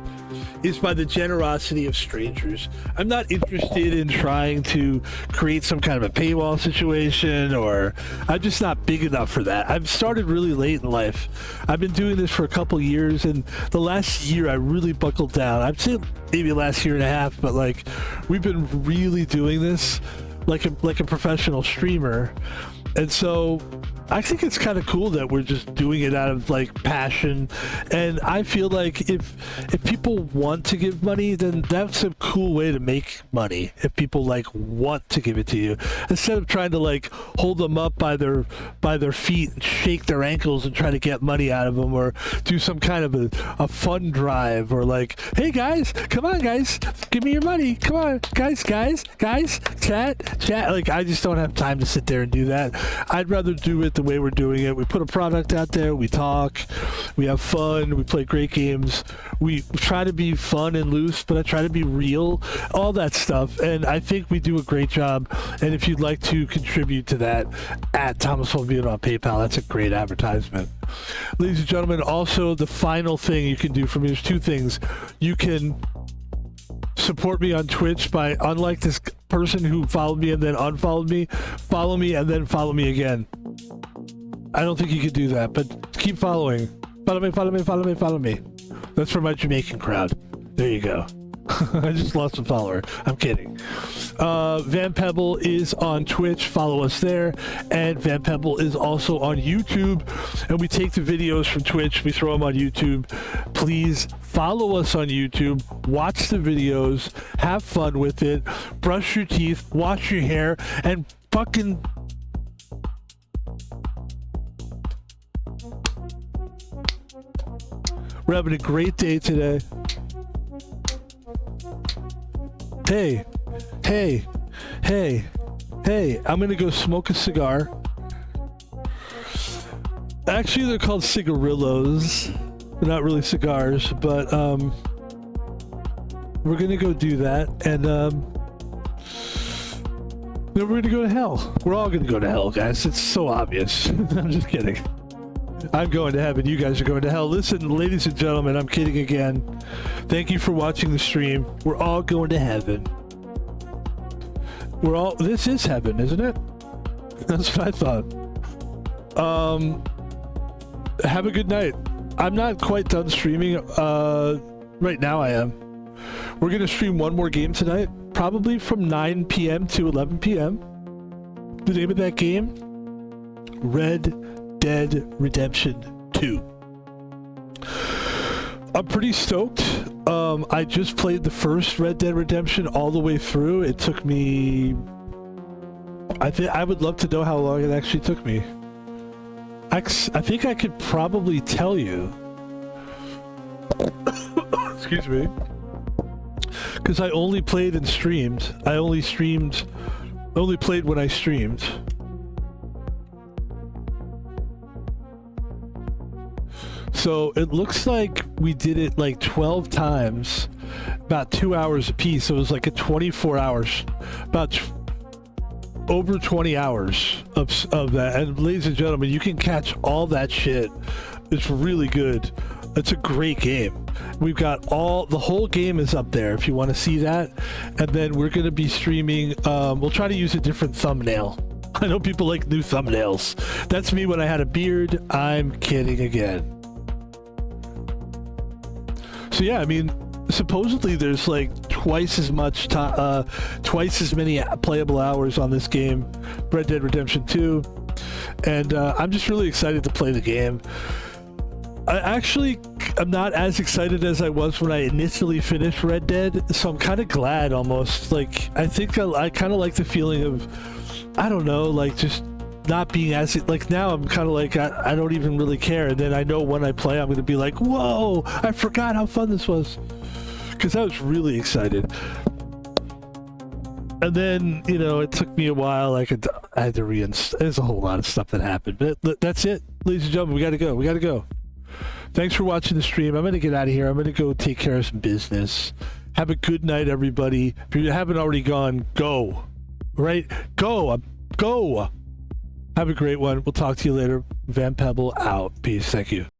is by the generosity of strangers. I'm not interested in trying to create some kind of a paywall situation, or I'm just not big enough for that. I've started really late in life. I've been doing this for a couple years, and the last year I really buckled down. I'd say maybe the last year and a half, but like we've been really doing this like a professional streamer. And so I think it's kind of cool that we're just doing it out of like passion. And I feel like if people want to give money, then that's a cool way to make money. If people like want to give it to you, instead of trying to like hold them up by their feet and shake their ankles and try to get money out of them, or do some kind of a fun drive, or like, hey guys, come on guys, give me your money, come on guys, chat. Like, I just don't have time to sit there and do that. I'd rather do it the way we're doing it. We put a product out there, we talk, we have fun, we play great games, we try to be fun and loose, but I try to be real, all that stuff, and I think we do a great job. And if you'd like to contribute to that, @ThomasPalvino on PayPal, that's a great advertisement. Ladies and gentlemen, also the final thing you can do for me, there's two things. You can support me on Twitch by, unlike this person who followed me and then unfollowed me, follow me and then follow me again. I don't think you could do that, but keep following. Follow me, follow me, follow me, follow me. That's for my Jamaican crowd. There you go. I just lost a follower. I'm kidding. Van Pebble is on Twitch. Follow us there. And Van Pebble is also on YouTube. And we take the videos from Twitch. We throw them on YouTube. Please follow us on YouTube. Watch the videos. Have fun with it. Brush your teeth. Wash your hair. And fucking... We're having a great day today. Hey, hey, hey, hey, I'm gonna go smoke a cigar. Actually, they're called cigarillos. They're not really cigars, but we're gonna go do that, and then we're gonna go to hell. We're all gonna go to hell, guys. It's so obvious. I'm just kidding. I'm going to heaven. You guys are going to hell. Listen, ladies and gentlemen, I'm kidding again. Thank you for watching the stream. We're all going to heaven. This is heaven, isn't it? That's what I thought. Have a good night. I'm not quite done streaming. Right now I am. We're going to stream one more game tonight, probably from 9 p.m. to 11 p.m. The name of that game? Red Dead Redemption 2. I'm pretty stoked. I just played the first Red Dead Redemption all the way through. It took me... I would love to know how long it actually took me. I think I could probably tell you. Excuse me. Because I only played and streamed. I only played when I streamed. So it looks like we did it like 12 times, about 2 hours a piece. So it was like a 24 hours, about over 20 hours of that. And ladies and gentlemen, you can catch all that shit. It's really good. It's a great game. We've got the whole game is up there if you want to see that. And then we're going to be streaming. We'll try to use a different thumbnail. I know people like new thumbnails. That's me when I had a beard. I'm kidding again. So yeah, I mean, supposedly there's like twice as many playable hours on this game, Red Dead Redemption 2, and I'm just really excited to play the game. I'm not as excited as I was when I initially finished Red Dead, so I'm kind of glad almost. Like, I think I kind of like the feeling of, I don't know, like just not being as, like now I'm kind of like, I don't even really care. And then I know when I play, I'm going to be like, whoa, I forgot how fun this was. Because I was really excited. And then, you know, it took me a while. I had to reinstall. There's a whole lot of stuff that happened. But that's it. Ladies and gentlemen, we got to go. We got to go. Thanks for watching the stream. I'm going to get out of here. I'm going to go take care of some business. Have a good night, everybody. If you haven't already gone, go. Right? Go. Go. Have a great one. We'll talk to you later. Van Pebble out. Peace. Thank you.